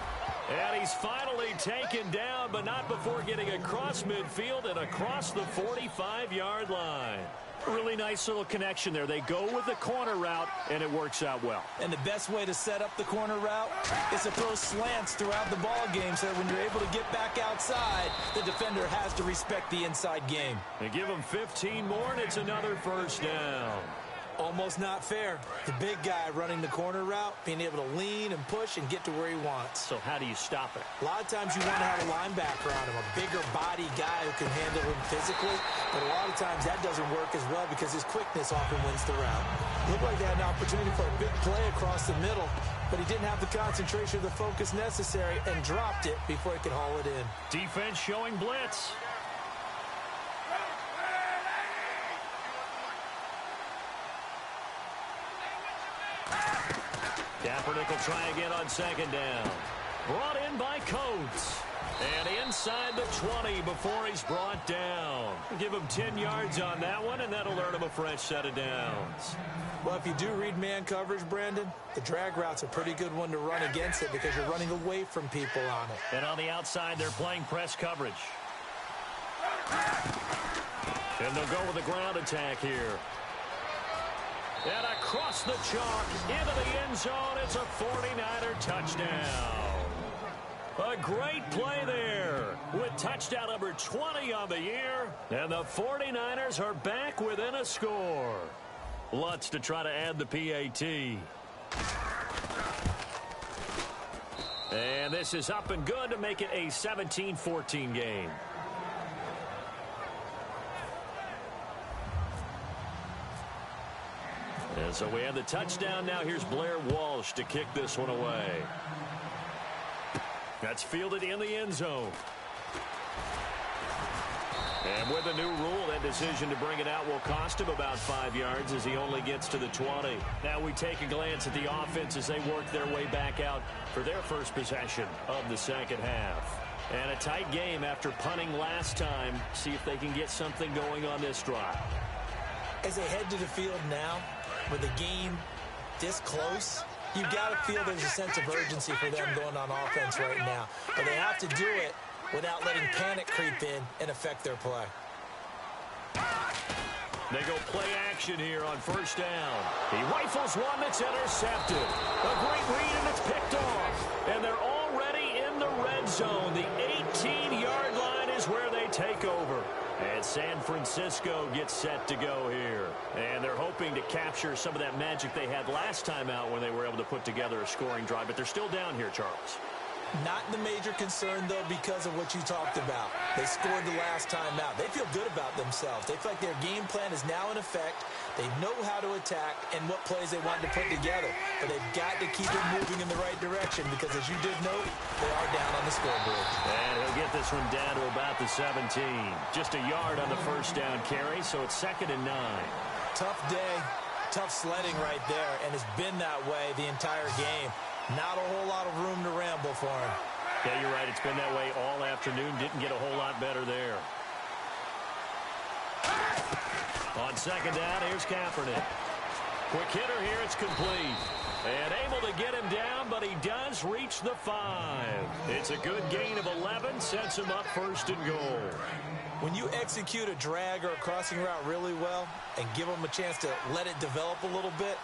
And he's finally taken down, but not before getting across midfield and across the 45-yard line. Really nice little connection there. They go with the corner route, and it works out well. And the best way to set up the corner route is to throw slants throughout the ball game so that when you're able to get back outside, the defender has to respect the inside game. They give him 15 more, and it's another first down. Almost not fair. The big guy running the corner route, being able to lean and push and get to where he wants. So how do you stop it? A lot of times you want to have a linebacker on him, a bigger body guy who can handle him physically. But a lot of times that doesn't work as well because his quickness often wins the route. Looked like they had an opportunity for a big play across the middle, but he didn't have the concentration or the focus necessary and dropped it before he could haul it in. Defense showing blitz. Kaepernick will try again on second down. Brought in by Coates. And inside the 20 before he's brought down. Give him 10 yards on that one, and that'll earn him a fresh set of downs. Well, if you do read man coverage, Brandon, the drag route's a pretty good one to run against it because you're running away from people on it. And on the outside, they're playing press coverage. And they'll go with the ground attack here. And across the chalk, into the end zone, it's a 49er touchdown. A great play there with touchdown number 20 on the year. And the 49ers are back within a score. Lutz to try to add the PAT. And this is up and good to make it a 17-14 game. And so we have the touchdown. Now here's Blair Walsh to kick this one away. That's fielded in the end zone. And with the new rule, that decision to bring it out will cost him about 5 yards as he only gets to the 20. Now we take a glance at the offense as they work their way back out for their first possession of the second half. And a tight game after punting last time. See if they can get something going on this drive. As they head to the field now, with the game this close, you've got to feel there's a sense of urgency for them going on offense right now. But they have to do it without letting panic creep in and affect their play. They go play action here on first down. He rifles one that's intercepted. A great read, and it's picked off. And they're already in the red zone. The 18-yard line is where they take over. And San Francisco gets set to go here. And they're hoping to capture some of that magic they had last time out when they were able to put together a scoring drive. But they're still down here, Charles. Not the major concern, though, because of what you talked about. They scored the last time out. They feel good about themselves. They feel like their game plan is now in effect. They know how to attack and what plays they want to put together. But they've got to keep it moving in the right direction because, as you did note, they are down on the scoreboard. And he'll get this one down to about the 17. Just a yard on the first down carry, so it's 2nd and 9. Tough day, tough sledding right there, and it's been that way the entire game. Not a whole lot of room to ramble for him. Yeah, you're right. It's been that way all afternoon. Didn't get a whole lot better there. On second down, here's Kaepernick. Quick hitter here. It's complete. And able to get him down, but he does reach the 5. It's a good gain of 11. Sets him up 1st and goal. When you execute a drag or a crossing route really well and give them a chance to let it develop a little bit,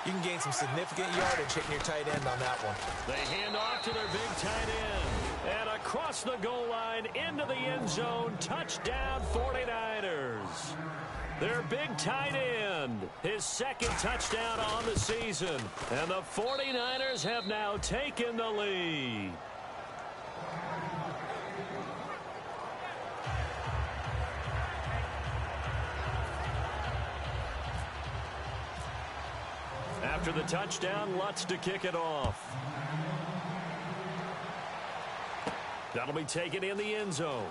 You can gain some significant yardage hitting your tight end on that one. They hand off to their big tight end. And across the goal line into the end zone. Touchdown 49ers. Their big tight end, his second touchdown on the season. And the 49ers have now taken the lead. After the touchdown, Lutz to kick it off. That'll be taken in the end zone.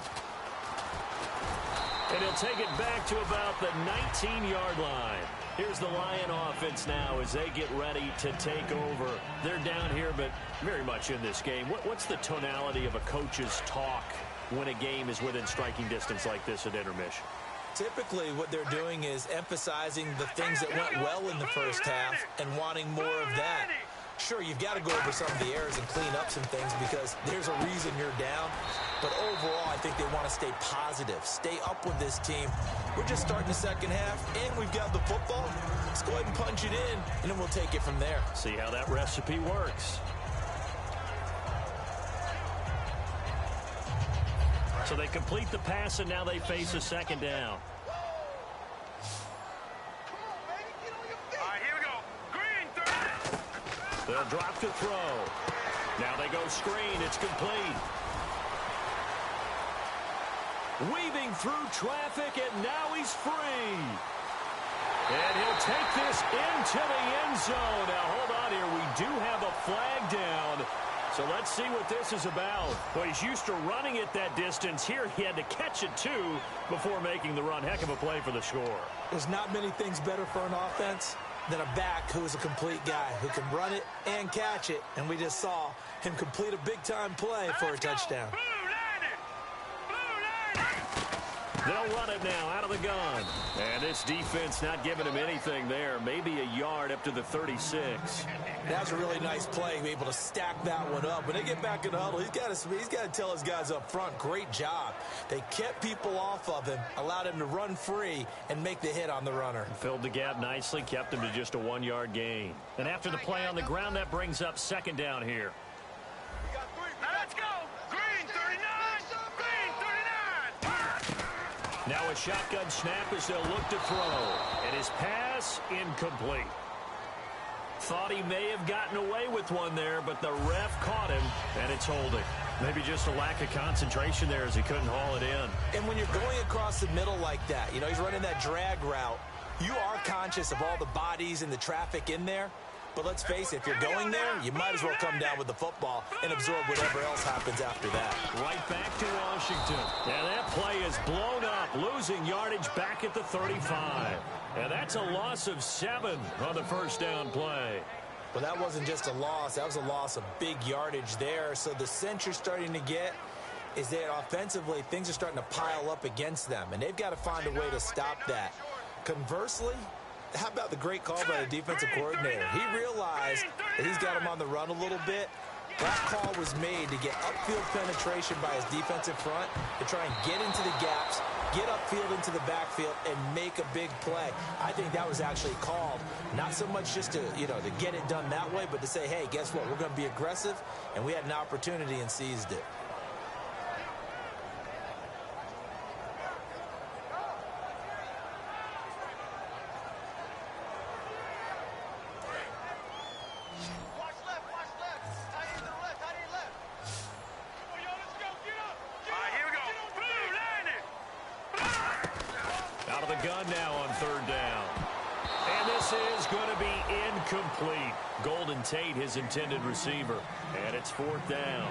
And he'll take it back to about the 19-yard line. Here's the Lion offense now as they get ready to take over. They're down here, but very much in this game. What's the tonality of a coach's talk when a game is within striking distance like this at intermission? Typically, what they're doing is emphasizing the things that went well in the first half and wanting more of that. Sure, you've got to go over some of the errors and clean up some things because there's a reason you're down. But overall, I think they want to stay positive, stay up with this team. We're just starting the second half, and we've got the football. Let's go ahead and punch it in, and then we'll take it from there. See how that recipe works. So they complete the pass, and now they face a second down. They'll drop to throw. Now they go screen. It's complete. Weaving through traffic, and now he's free. And he'll take this into the end zone. Now, hold on here. We do have a flag down. So let's see what this is about. Well, he's used to running it that distance. Here he had to catch it, too, before making the run. Heck of a play for the score. There's not many things better for an offense than a back who is a complete guy who can run it and catch it. And we just saw him complete a big-time play for a touchdown. They'll run it now out of the gun. And this defense not giving him anything there. Maybe a yard up to the 36. That's a really nice play, be able to stack that one up. When they get back in the huddle, he's got to tell his guys up front, great job. They kept people off of him, allowed him to run free and make the hit on the runner. Filled the gap nicely, kept him to just a 1-yard gain. And after the play on the ground, that brings up second down here. Let's go. Green 39. Green 39. Now a shotgun snap as they'll look to throw. And his pass incomplete. Thought he may have gotten away with one there, but the ref caught him, and it's holding. Maybe just a lack of concentration there as he couldn't haul it in. And when you're going across the middle like that, you know, he's running that drag route, you are conscious of all the bodies and the traffic in there. But let's face it, if you're going there, you might as well come down with the football and absorb whatever else happens after that. Right back to Washington. And that play is blown up, losing yardage back at the 35. And that's a loss of 7 on the first down play. Well, that wasn't just a loss. That was a loss of big yardage there. So the sense you're starting to get is that offensively, things are starting to pile up against them. And they've got to find a way to stop that. Conversely, how about the great call by the defensive coordinator? He realized that he's got him on the run a little bit. That call was made to get upfield penetration by his defensive front to try and get into the gaps, get upfield into the backfield, and make a big play. I think that was actually called not so much just to, to get it done that way, but to say, hey, guess what? We're going to be aggressive, and we had an opportunity and seized it. Gun now on third down. And this is going to be incomplete. Golden Tate, his intended receiver. And it's fourth down.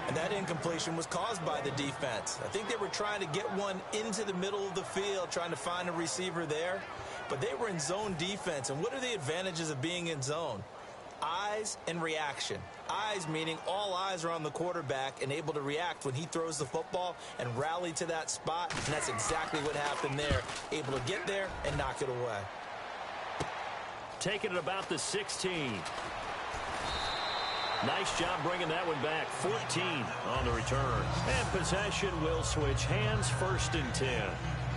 And that incompletion was caused by the defense. I think they were trying to get one into the middle of the field, trying to find a receiver there. But they were in zone defense. And what are the advantages of being in zone? Eyes and reaction. Eyes meaning all eyes are on the quarterback and able to react when he throws the football and rally to that spot. And that's exactly what happened there. Able to get there and knock it away. Taking it about the 16. Nice job bringing that one back. 14 on the return. And possession will switch hands, 1st and 10.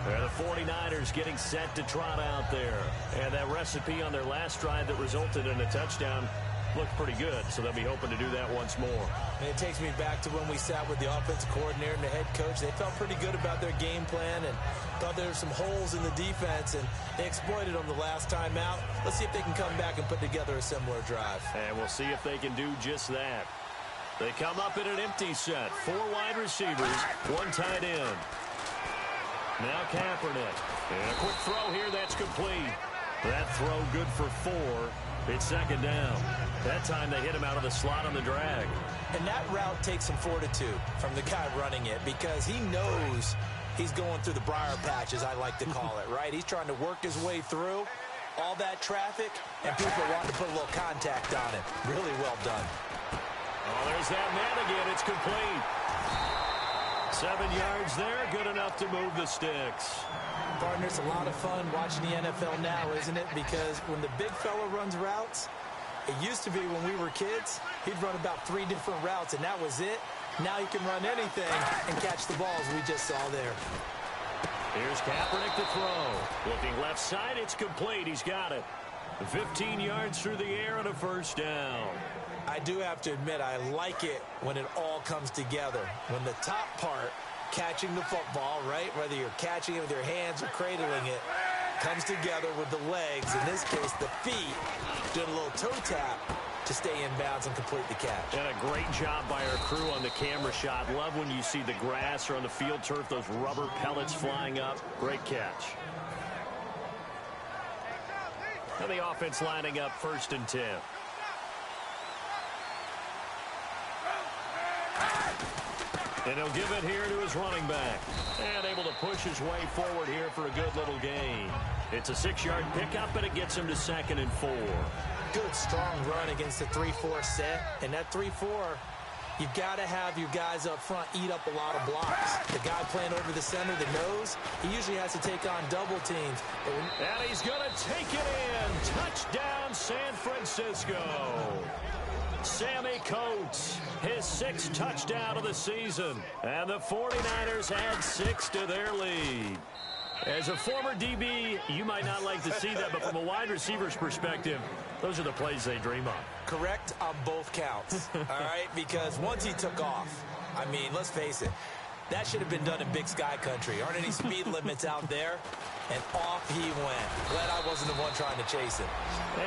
The 49ers getting set to trot out there. And that recipe on their last drive that resulted in a touchdown looked pretty good, so they'll be hoping to do that once more. And it takes me back to when we sat with the offensive coordinator and the head coach. They felt pretty good about their game plan and thought there were some holes in the defense, and they exploited them the last time out. Let's see if they can come back and put together a similar drive. And we'll see if they can do just that. They come up in an empty set. 4 wide receivers, 1 tight end. Now Kaepernick. And a quick throw here, that's complete. That throw good for 4. It's second down. That time they hit him out of the slot on the drag. And that route takes some fortitude from the guy running it because he knows he's going through the briar patch, as I like to call it, right? He's trying to work his way through all that traffic, and people want to put a little contact on him. Really well done. Oh, there's that man again. It's complete. 7 yards there, good enough to move the sticks. Partner, it's a lot of fun watching the NFL now, isn't it? Because when the big fella runs routes, it used to be when we were kids, he'd run about 3 different routes, and that was it. Now he can run anything and catch the balls we just saw there. Here's Kaepernick to throw. Looking left side, it's complete. He's got it. 15 yards through the air and a first down. I do have to admit, I like it when it all comes together. When the top part, catching the football, right, whether you're catching it with your hands or cradling it, comes together with the legs, in this case the feet, doing a little toe tap to stay in bounds and complete the catch. And a great job by our crew on the camera shot. Love when you see the grass or on the field turf, those rubber pellets flying up. Great catch. And the offense lining up 1st and 10. And he'll give it here to his running back. And able to push his way forward here for a good little gain. It's a 6-yard pickup, and it gets him to 2nd and 4. Good, strong run against the 3-4 set. And that 3-4, you've got to have your guys up front eat up a lot of blocks. The guy playing over the center, the nose, he usually has to take on double teams. And he's going to take it in. Touchdown, San Francisco. Sammy Coates, his 6th touchdown of the season. And the 49ers add 6 to their lead. As a former DB, you might not like to see that, but from a wide receiver's perspective, those are the plays they dream of. Correct on both counts, all right? Because once he took off, I mean, let's face it, that should have been done in Big Sky Country. Aren't any speed limits out there? And off he went. Glad I wasn't the one trying to chase him.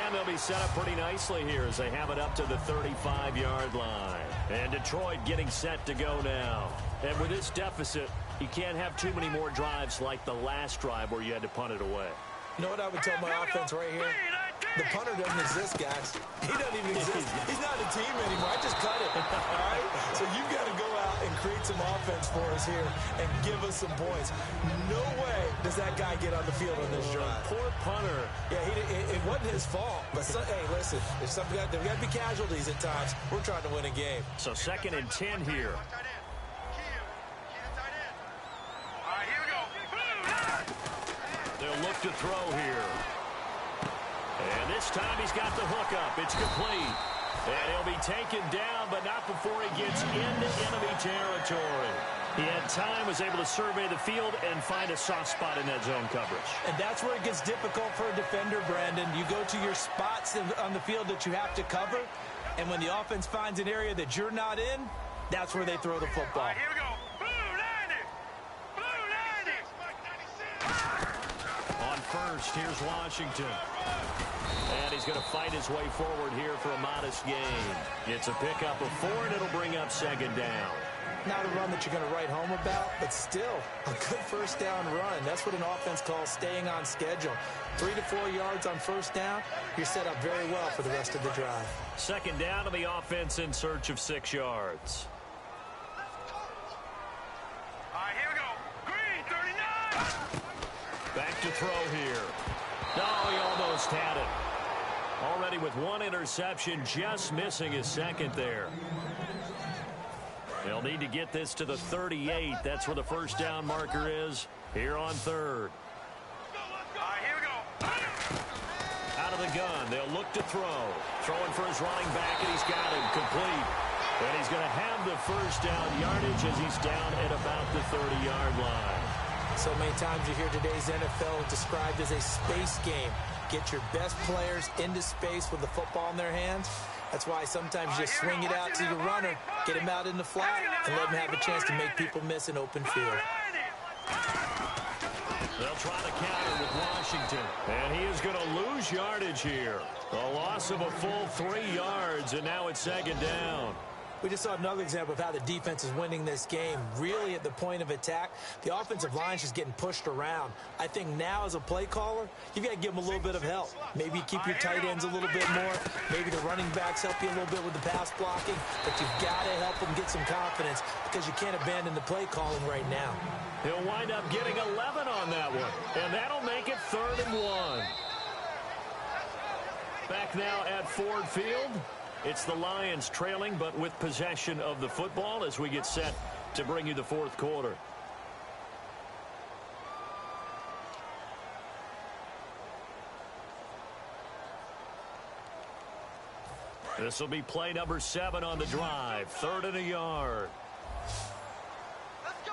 And they'll be set up pretty nicely here as they have it up to the 35-yard line. And Detroit getting set to go now. And with this deficit, you can't have too many more drives like the last drive where you had to punt it away. You know what I would tell my offense right here? The punter doesn't exist, guys. He doesn't even exist. He's not a team anymore. I just cut it, all right? So you've got to go out and create some offense for us here and give us some points. No way does that guy get on the field on this drive. Poor punter. Yeah, it wasn't his fault. But, hey, listen, there's got to be casualties at times. We're trying to win a game. So 2nd and 10 here. They'll look to throw here. And this time he's got the hook up. It's complete. And he'll be taken down, but not before he gets into enemy territory. He had time, was able to survey the field and find a soft spot in that zone coverage. And that's where it gets difficult for a defender, Brandon. You go to your spots on the field that you have to cover, and when the offense finds an area that you're not in, that's where they throw the football. Here we go. On first, here's Washington. And he's going to fight his way forward here for a modest gain. It's a pickup of 4, and it'll bring up 2nd down. Not a run that you're going to write home about, but still a good first down run. That's what an offense calls staying on schedule. 3 to 4 yards on first down, you're set up very well for the rest of the drive. 2nd down to the offense in search of 6 yards. All right, here we go. Green, 39. Back to throw here. No, he almost had it. Already with 1 interception, just missing his 2nd there. They'll need to get this to the 38. That's where the first down marker is here on 3rd. All right, here we go. Out of the gun, they'll look to throw. Throwing for his running back, and he's got him complete. And he's going to have the first down yardage as he's down at about the 30-yard line. So many times you hear today's NFL described as a space game. Get your best players into space with the football in their hands. That's why sometimes you just swing it out to your runner, get him out in the flat, and let him have a chance to make people miss an open field. They'll try to counter with Washington. And he is going to lose yardage here. A loss of a full 3 yards, and now it's second down. We just saw another example of how the defense is winning this game. Really at the point of attack, the offensive line is just getting pushed around. I think now as a play caller, you've got to give them a little bit of help. Maybe keep your tight ends a little bit more. Maybe the running backs help you a little bit with the pass blocking. But you've got to help them get some confidence because you can't abandon the play calling right now. He'll wind up getting 11 on that one. And that'll make it 3rd and 1. Back now at Ford Field. It's the Lions trailing, but with possession of the football as we get set to bring you the 4th quarter. This will be play number 7 on the drive. 3rd and a yard. Let's go.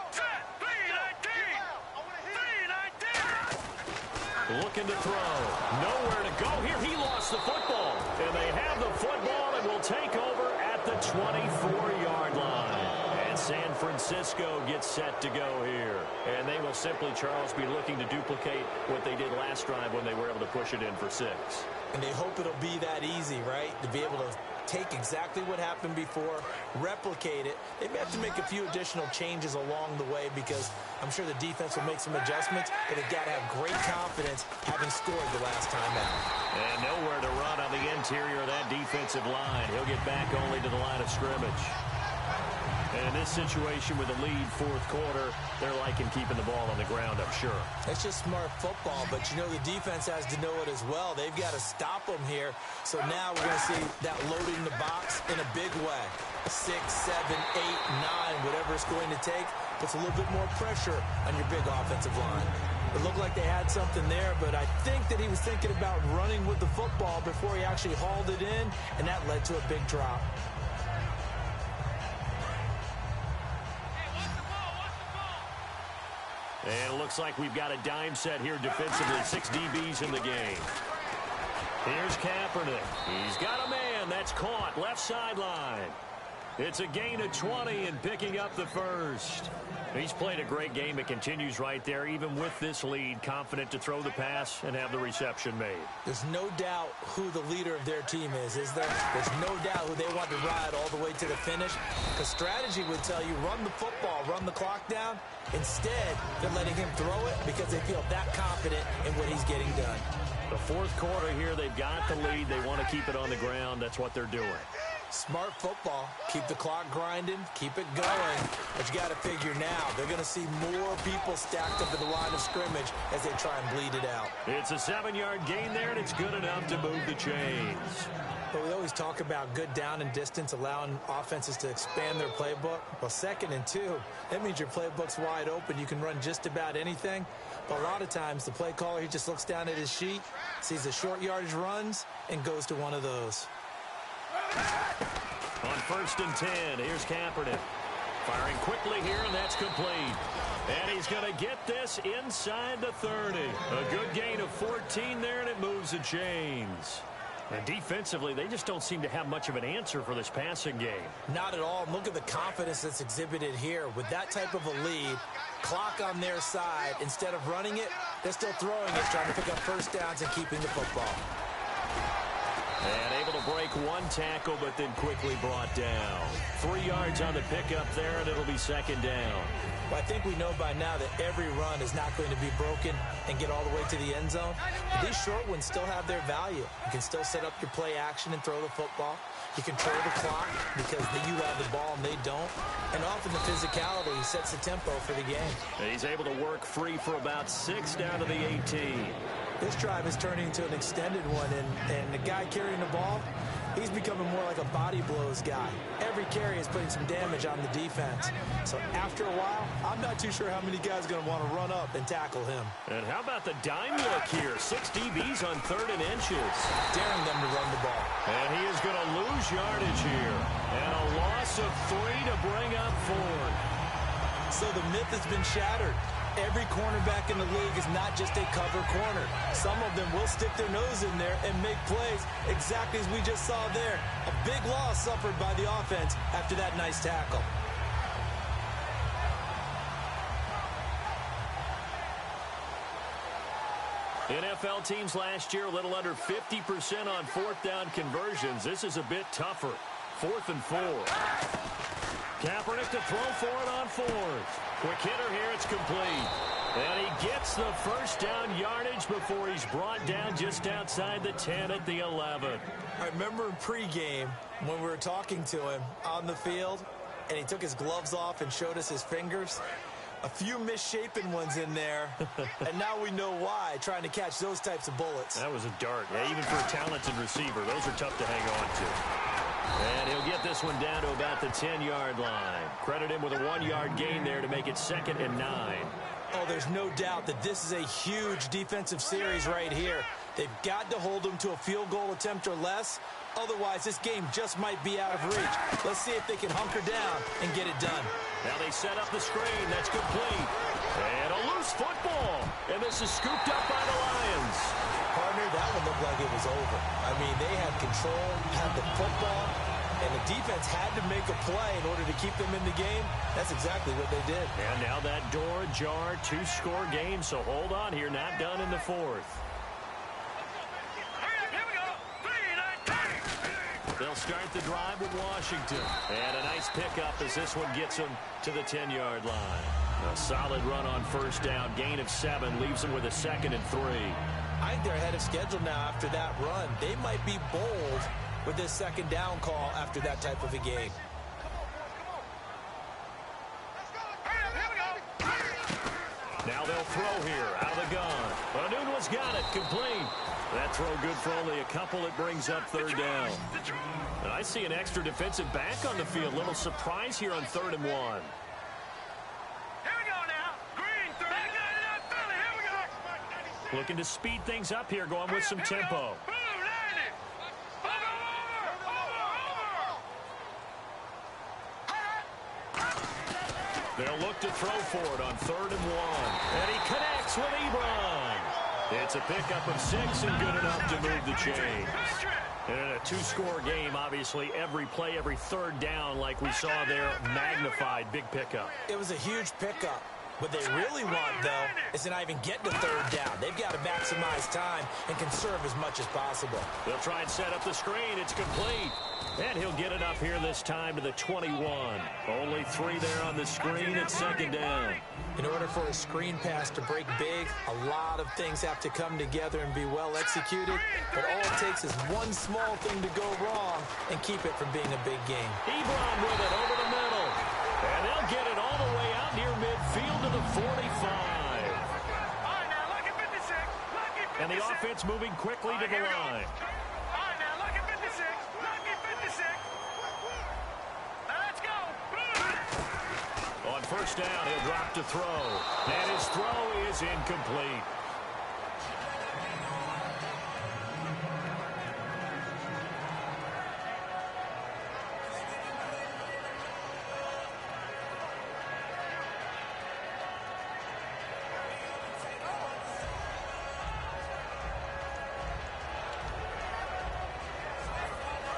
3-19. Looking to throw. Nowhere to go here. He lost the football. And they have the football and will take over at the 24-yard line. And San Francisco gets set to go here. And they will simply, Charles, be looking to duplicate what they did last drive when they were able to push it in for 6. And they hope it'll be that easy, right? To be able to take exactly what happened before, replicate it. They may have to make a few additional changes along the way because I'm sure the defense will make some adjustments, but they've got to have great confidence having scored the last time out. And nowhere to run on the interior of that defensive line. He'll get back only to the line of scrimmage. And in this situation with a lead 4th quarter, they're liking keeping the ball on the ground, I'm sure. It's just smart football, but you know the defense has to know it as well. They've got to stop them here. So now we're going to see that loading the box in a big way. 6, 7, 8, 9, whatever it's going to take, puts a little bit more pressure on your big offensive line. It looked like they had something there, but I think that he was thinking about running with the football before he actually hauled it in, and that led to a big drop. And it looks like we've got a dime set here defensively. 6 DBs in the game. Here's Kaepernick. He's got a man. That's caught. Left sideline. It's a gain of 20 and picking up the first. He's played a great game. It continues right there, even with this lead. Confident to throw the pass and have the reception made. There's no doubt who the leader of their team is there? There's no doubt who they want to ride all the way to the finish. Because strategy would tell you, run the football, run the clock down. Instead, they're letting him throw it because they feel that confident in what he's getting done. The 4th quarter here, they've got the lead. They want to keep it on the ground. That's what they're doing. Smart football. Keep the clock grinding. Keep it going. But you got to figure now, they're going to see more people stacked up at the line of scrimmage as they try and bleed it out. It's a 7-yard gain there, and it's good enough to move the chains. But we always talk about good down and distance, allowing offenses to expand their playbook. Well, 2nd and 2, that means your playbook's wide open. You can run just about anything. But a lot of times, the play caller, he just looks down at his sheet, sees the short yardage runs, and goes to one of those. On 1st and 10, here's Kaepernick. Firing quickly here, and that's complete. And he's going to get this inside the 30. A good gain of 14 there, and it moves the chains. And defensively, they just don't seem to have much of an answer for this passing game. Not at all. Look at the confidence that's exhibited here. With that type of a lead, clock on their side, instead of running it, they're still throwing it, trying to pick up first downs and keeping the football. And able to break 1 tackle, but then quickly brought down. 3 yards on the pickup there, and it'll be 2nd down. Well, I think we know by now that every run is not going to be broken and get all the way to the end zone. But these short ones still have their value. You can still set up your play action and throw the football. You control the clock because you have the ball and they don't. And often the physicality sets the tempo for the game. And he's able to work free for about 6 down to the 18. This drive is turning into an extended one, and the guy carrying the ball, he's becoming more like a body blows guy. Every carry is putting some damage on the defense. So after a while, I'm not too sure how many guys are going to want to run up and tackle him. And how about the dime look here? 6 DBs on 3rd and inches. Daring them to run the ball. And he is going to lose yardage here. And a loss of 3 to bring up 4. So the myth has been shattered. Every cornerback in the league is not just a cover corner. Some of them will stick their nose in there and make plays exactly as we just saw there. A big loss suffered by the offense after that nice tackle. NFL teams last year a little under 50% on fourth down conversions. This is a bit tougher. 4th and 4. Kaepernick to throw for it on 4th. Quick hitter here, it's complete. And he gets the first down yardage before he's brought down just outside the 10 at the 11. I remember in pregame when we were talking to him on the field, and he took his gloves off and showed us his fingers. A few misshapen ones in there, and now we know why, trying to catch those types of bullets. That was a dart. Yeah, even for a talented receiver, those are tough to hang on to. And he'll get this one down to about the 10-yard line. Credit him with a 1-yard gain there to make it 2nd and 9. Oh, there's no doubt that this is a huge defensive series right here. They've got to hold them to a field goal attempt or less. Otherwise, this game just might be out of reach. Let's see if they can hunker down and get it done. Now they set up the screen. That's complete. And a loose football. And this is scooped up by the Lions. Partner, that one looked like it was over. I mean, they had control, had the football, and the defense had to make a play in order to keep them in the game. That's exactly what they did. And now that door ajar, 2-score game. So hold on here. Not done in the 4th. They'll start the drive with Washington. And a nice pickup as this one gets them to the 10-yard line. A solid run on first down. Gain of 7 leaves them with a 2nd and 3. I think they're ahead of schedule now after that run. They might be bold with this 2nd down call after that type of a game. Now they'll throw here out of the gun. Anunua's got it. Complete. That throw good for only a couple. It brings up 3rd down. And I see an extra defensive back on the field. Little surprise here on 3rd and 1. Here we go now. Green, 30. Here we go. Looking to speed things up here, going with some tempo. They'll look to throw for it on 3rd and 1. And he connects with Ebron. It's a pickup of 6 and good enough to move the chains. And in a 2-score game, obviously, every play, every 3rd down, like we saw there, magnified. Big pickup. It was a huge pickup. What they really want, though, is to not even get to 3rd down. They've got to maximize time and conserve as much as possible. They'll try and set up the screen. It's complete. And he'll get it up here this time to the 21. Only 3 there on the screen at 2nd down. In order for a screen pass to break big, a lot of things have to come together and be well executed. But all it takes is one small thing to go wrong and keep it from being a big game. Ebron with it over the middle. And they'll get it all the way out near midfield to the 45. And the offense moving quickly to the line. On first down, he'll drop to throw. And his throw is incomplete.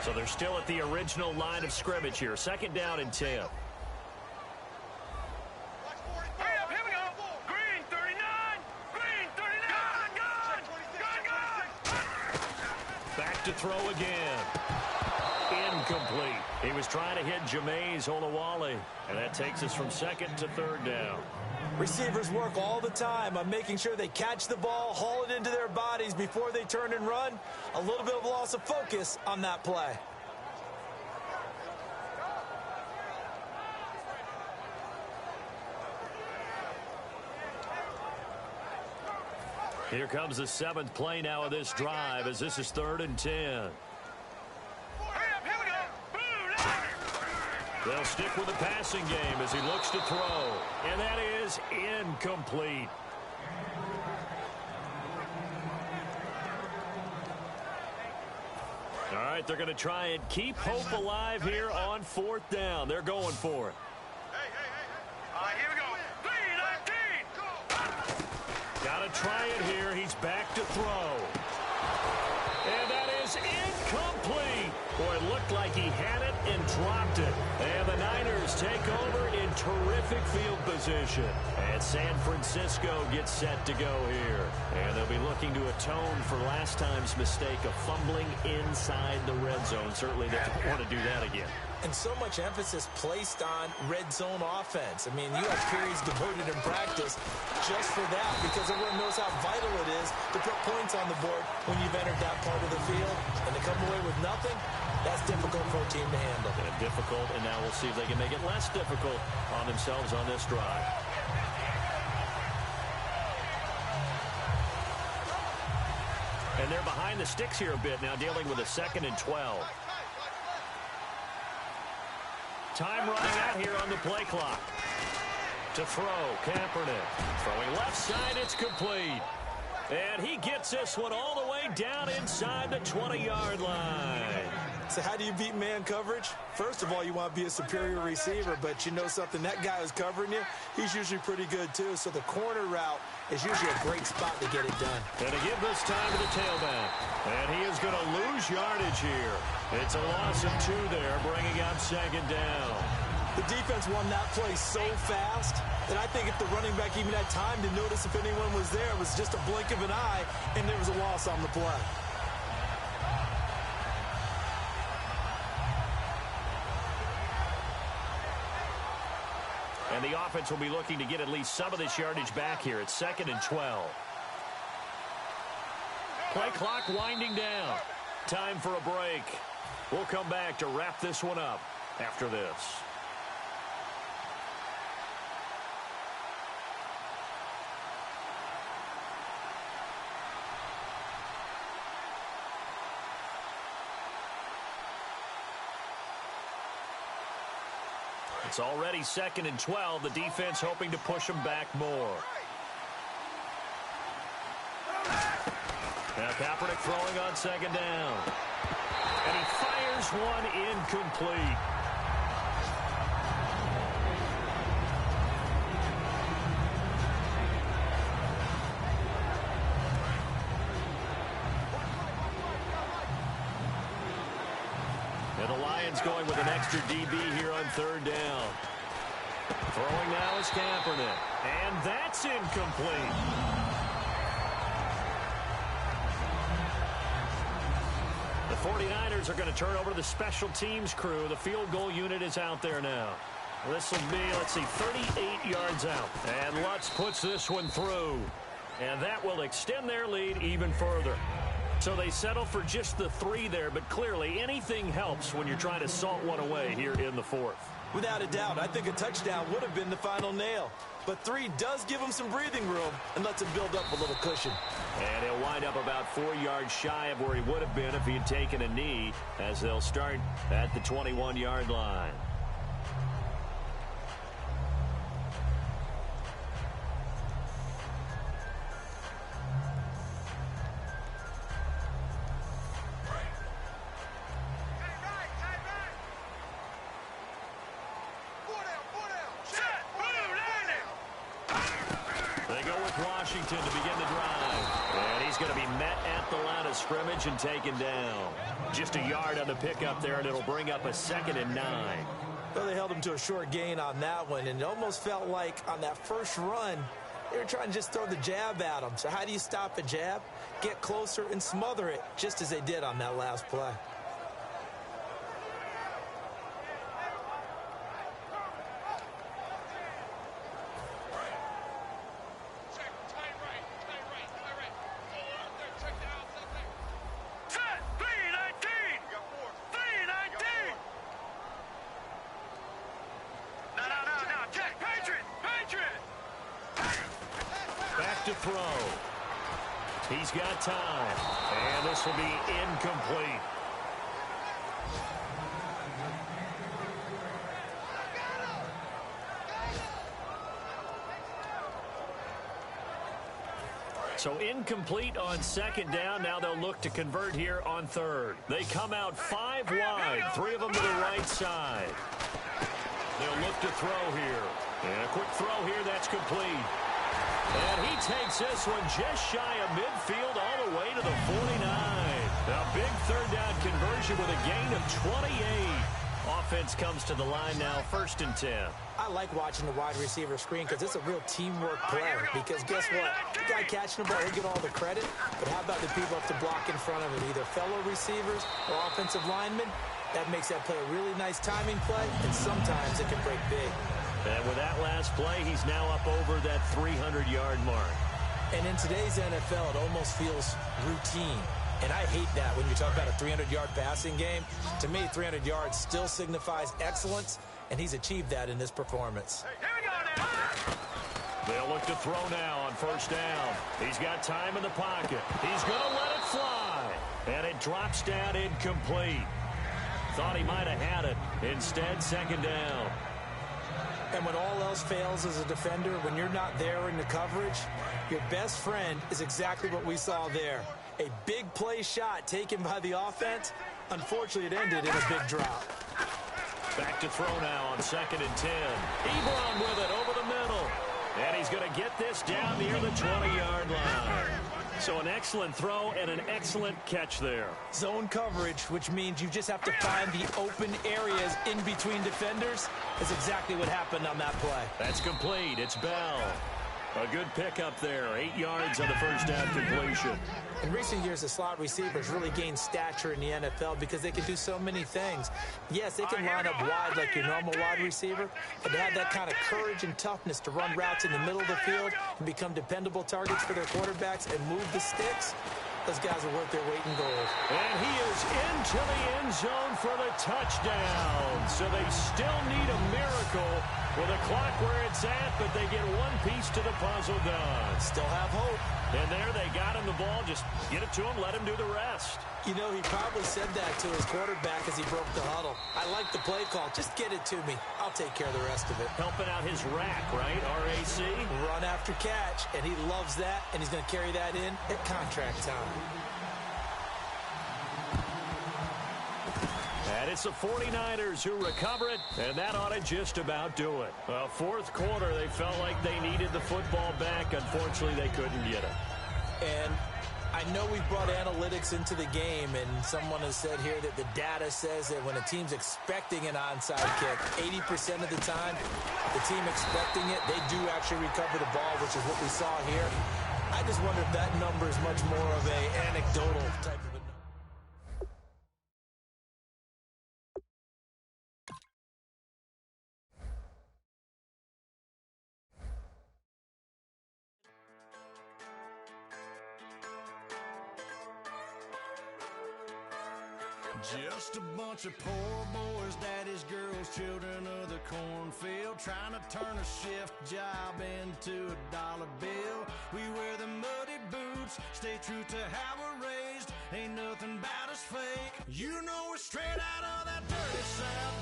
So they're still at the original line of scrimmage here. 2nd down and 10. Back to throw again. Incomplete. He was trying to hit Jameis Olawale. And that takes us from 2nd to 3rd down. Receivers work all the time on making sure they catch the ball, haul it into their bodies before they turn and run. A little bit of loss of focus on that play. Here comes the 7th play now of this drive as this is 3rd and 10. They'll stick with the passing game as he looks to throw. And that is incomplete. All right, they're going to try and keep hope alive here on 4th down. They're going for it. Here we go. 3-19. to try it here. He's back to throw. And that is incomplete. Boy, it looked like he had it and dropped it. And the Niners take over in terrific field position. And San Francisco gets set to go here. And they'll be looking to atone for last time's mistake of fumbling inside the red zone. Certainly they don't want to do that again. And so much emphasis placed on red zone offense. I mean, you have periods devoted in practice just for that because everyone knows how vital it is to put points on the board when you've entered that part of the field. And to come away with nothing, that's difficult for a team to handle. And difficult, and now we'll see if they can make it less difficult on themselves on this drive. And they're behind the sticks here a bit now, dealing with a 2nd and 12. Time running out here on the play clock. To throw, Kaepernick. Throwing left side, it's complete. And he gets this one all the way down inside the 20-yard line. So how do you beat man coverage? First of all, you want to be a superior receiver, but you know something, that guy who's covering you, he's usually pretty good too. So the corner route is usually a great spot to get it done. And to give this time to the tailback. And he is going to lose yardage here. It's a loss of 2 there, bringing up 2nd down. The defense won that play so fast that I think if the running back even had time to notice if anyone was there, it was just a blink of an eye, and there was a loss on the play. And the offense will be looking to get at least some of this yardage back here. It's 2nd and 12. Play clock winding down. Time for a break. We'll come back to wrap this one up after this. It's already 2nd and 12. The defense hoping to push them back more. Now Kaepernick throwing on 2nd down. And he fires one incomplete. And the Lions going with an extra DB here on 3rd down. Throwing now is Kaepernick. And that's incomplete. The 49ers are going to turn over to the special teams crew. The field goal unit is out there now. This will be, let's see, 38 yards out. And Lutz puts this one through. And that will extend their lead even further. So they settle for just the 3 there, but clearly anything helps when you're trying to salt one away here in the 4th. Without a doubt, I think a touchdown would have been the final nail. But 3 does give him some breathing room and lets him build up a little cushion. And he'll wind up about 4 yards shy of where he would have been if he had taken a knee, as they'll start at the 21-yard line. Washington to begin the drive. And he's going to be met at the line of scrimmage and taken down. Just a yard on the pickup there, and it'll bring up a 2nd and 9. Well, they held him to a short gain on that one, and it almost felt like on that first run, they were trying to just throw the jab at him. So how do you stop a jab? Get closer and smother it, just as they did on that last play. To throw. He's got time. And this will be incomplete. So incomplete on 2nd down. Now they'll look to convert here on 3rd. They come out 5 wide. 3 of them to the right side. They'll look to throw here. And a quick throw here. That's complete. And he takes this one just shy of midfield all the way to the 49. A big third down conversion with a gain of 28. Offense comes to the line now, 1st and 10. I like watching the wide receiver screen because it's a real teamwork play. Because guess what? The guy catching the ball, he'll get all the credit. But how about the people up to block in front of him, either fellow receivers or offensive linemen? That makes that play a really nice timing play, and sometimes it can break big. And with that last play, he's now up over that 300-yard mark. And in today's NFL, it almost feels routine. And I hate that when you talk about a 300-yard passing game. To me, 300 yards still signifies excellence, and he's achieved that in this performance. Here we go now. They'll look to throw now on 1st down. He's got time in the pocket. He's going to let it fly. And it drops down incomplete. Thought he might have had it. Instead, 2nd down. And when all else fails as a defender, when you're not there in the coverage, your best friend is exactly what we saw there. A big play shot taken by the offense. Unfortunately, it ended in a big drop. Back to throw now on 2nd and 10. Ebron with it over the middle. And he's going to get this down near the 20-yard line. So an excellent throw and an excellent catch there. Zone coverage, which means you just have to find the open areas in between defenders, is exactly what happened on that play. That's complete. It's Bell. A good pickup there. 8 yards on the 1st down completion. In recent years, the slot receivers really gained stature in the NFL because they can do so many things. Yes, they can line up wide like your normal wide receiver, but they have that kind of courage and toughness to run routes in the middle of the field and become dependable targets for their quarterbacks and move the sticks. Those guys are worth their weight in gold. And he is into the end zone for the touchdown. So they still need a miracle with a clock where it's at, but they get one piece to the puzzle done. Still have hope. And there they got him the ball. Just get it to him, let him do the rest. You know, he probably said that to his quarterback as he broke the huddle. I like the play call. Just get it to me. I'll take care of the rest of it. Helping out his rack, right? RAC? Run after catch, and he loves that, and he's going to carry that in at contract time. And it's the 49ers who recover it, and that ought to just about do it. Well, 4th quarter, they felt like they needed the football back. Unfortunately, they couldn't get it. And I know we've brought analytics into the game, and someone has said here that the data says that when a team's expecting an onside kick, 80% of the time, the team expecting it, they do actually recover the ball, which is what we saw here. I just wonder if that number is much more of an anecdotal type of a number. Just a bunch of poor boys, daddy's girls, children of the cornfield, trying to turn a shift job into a dollar bill. We wear the muddy boots, stay true to how we're raised, ain't nothing about us fake. You know we're straight out of that dirty South.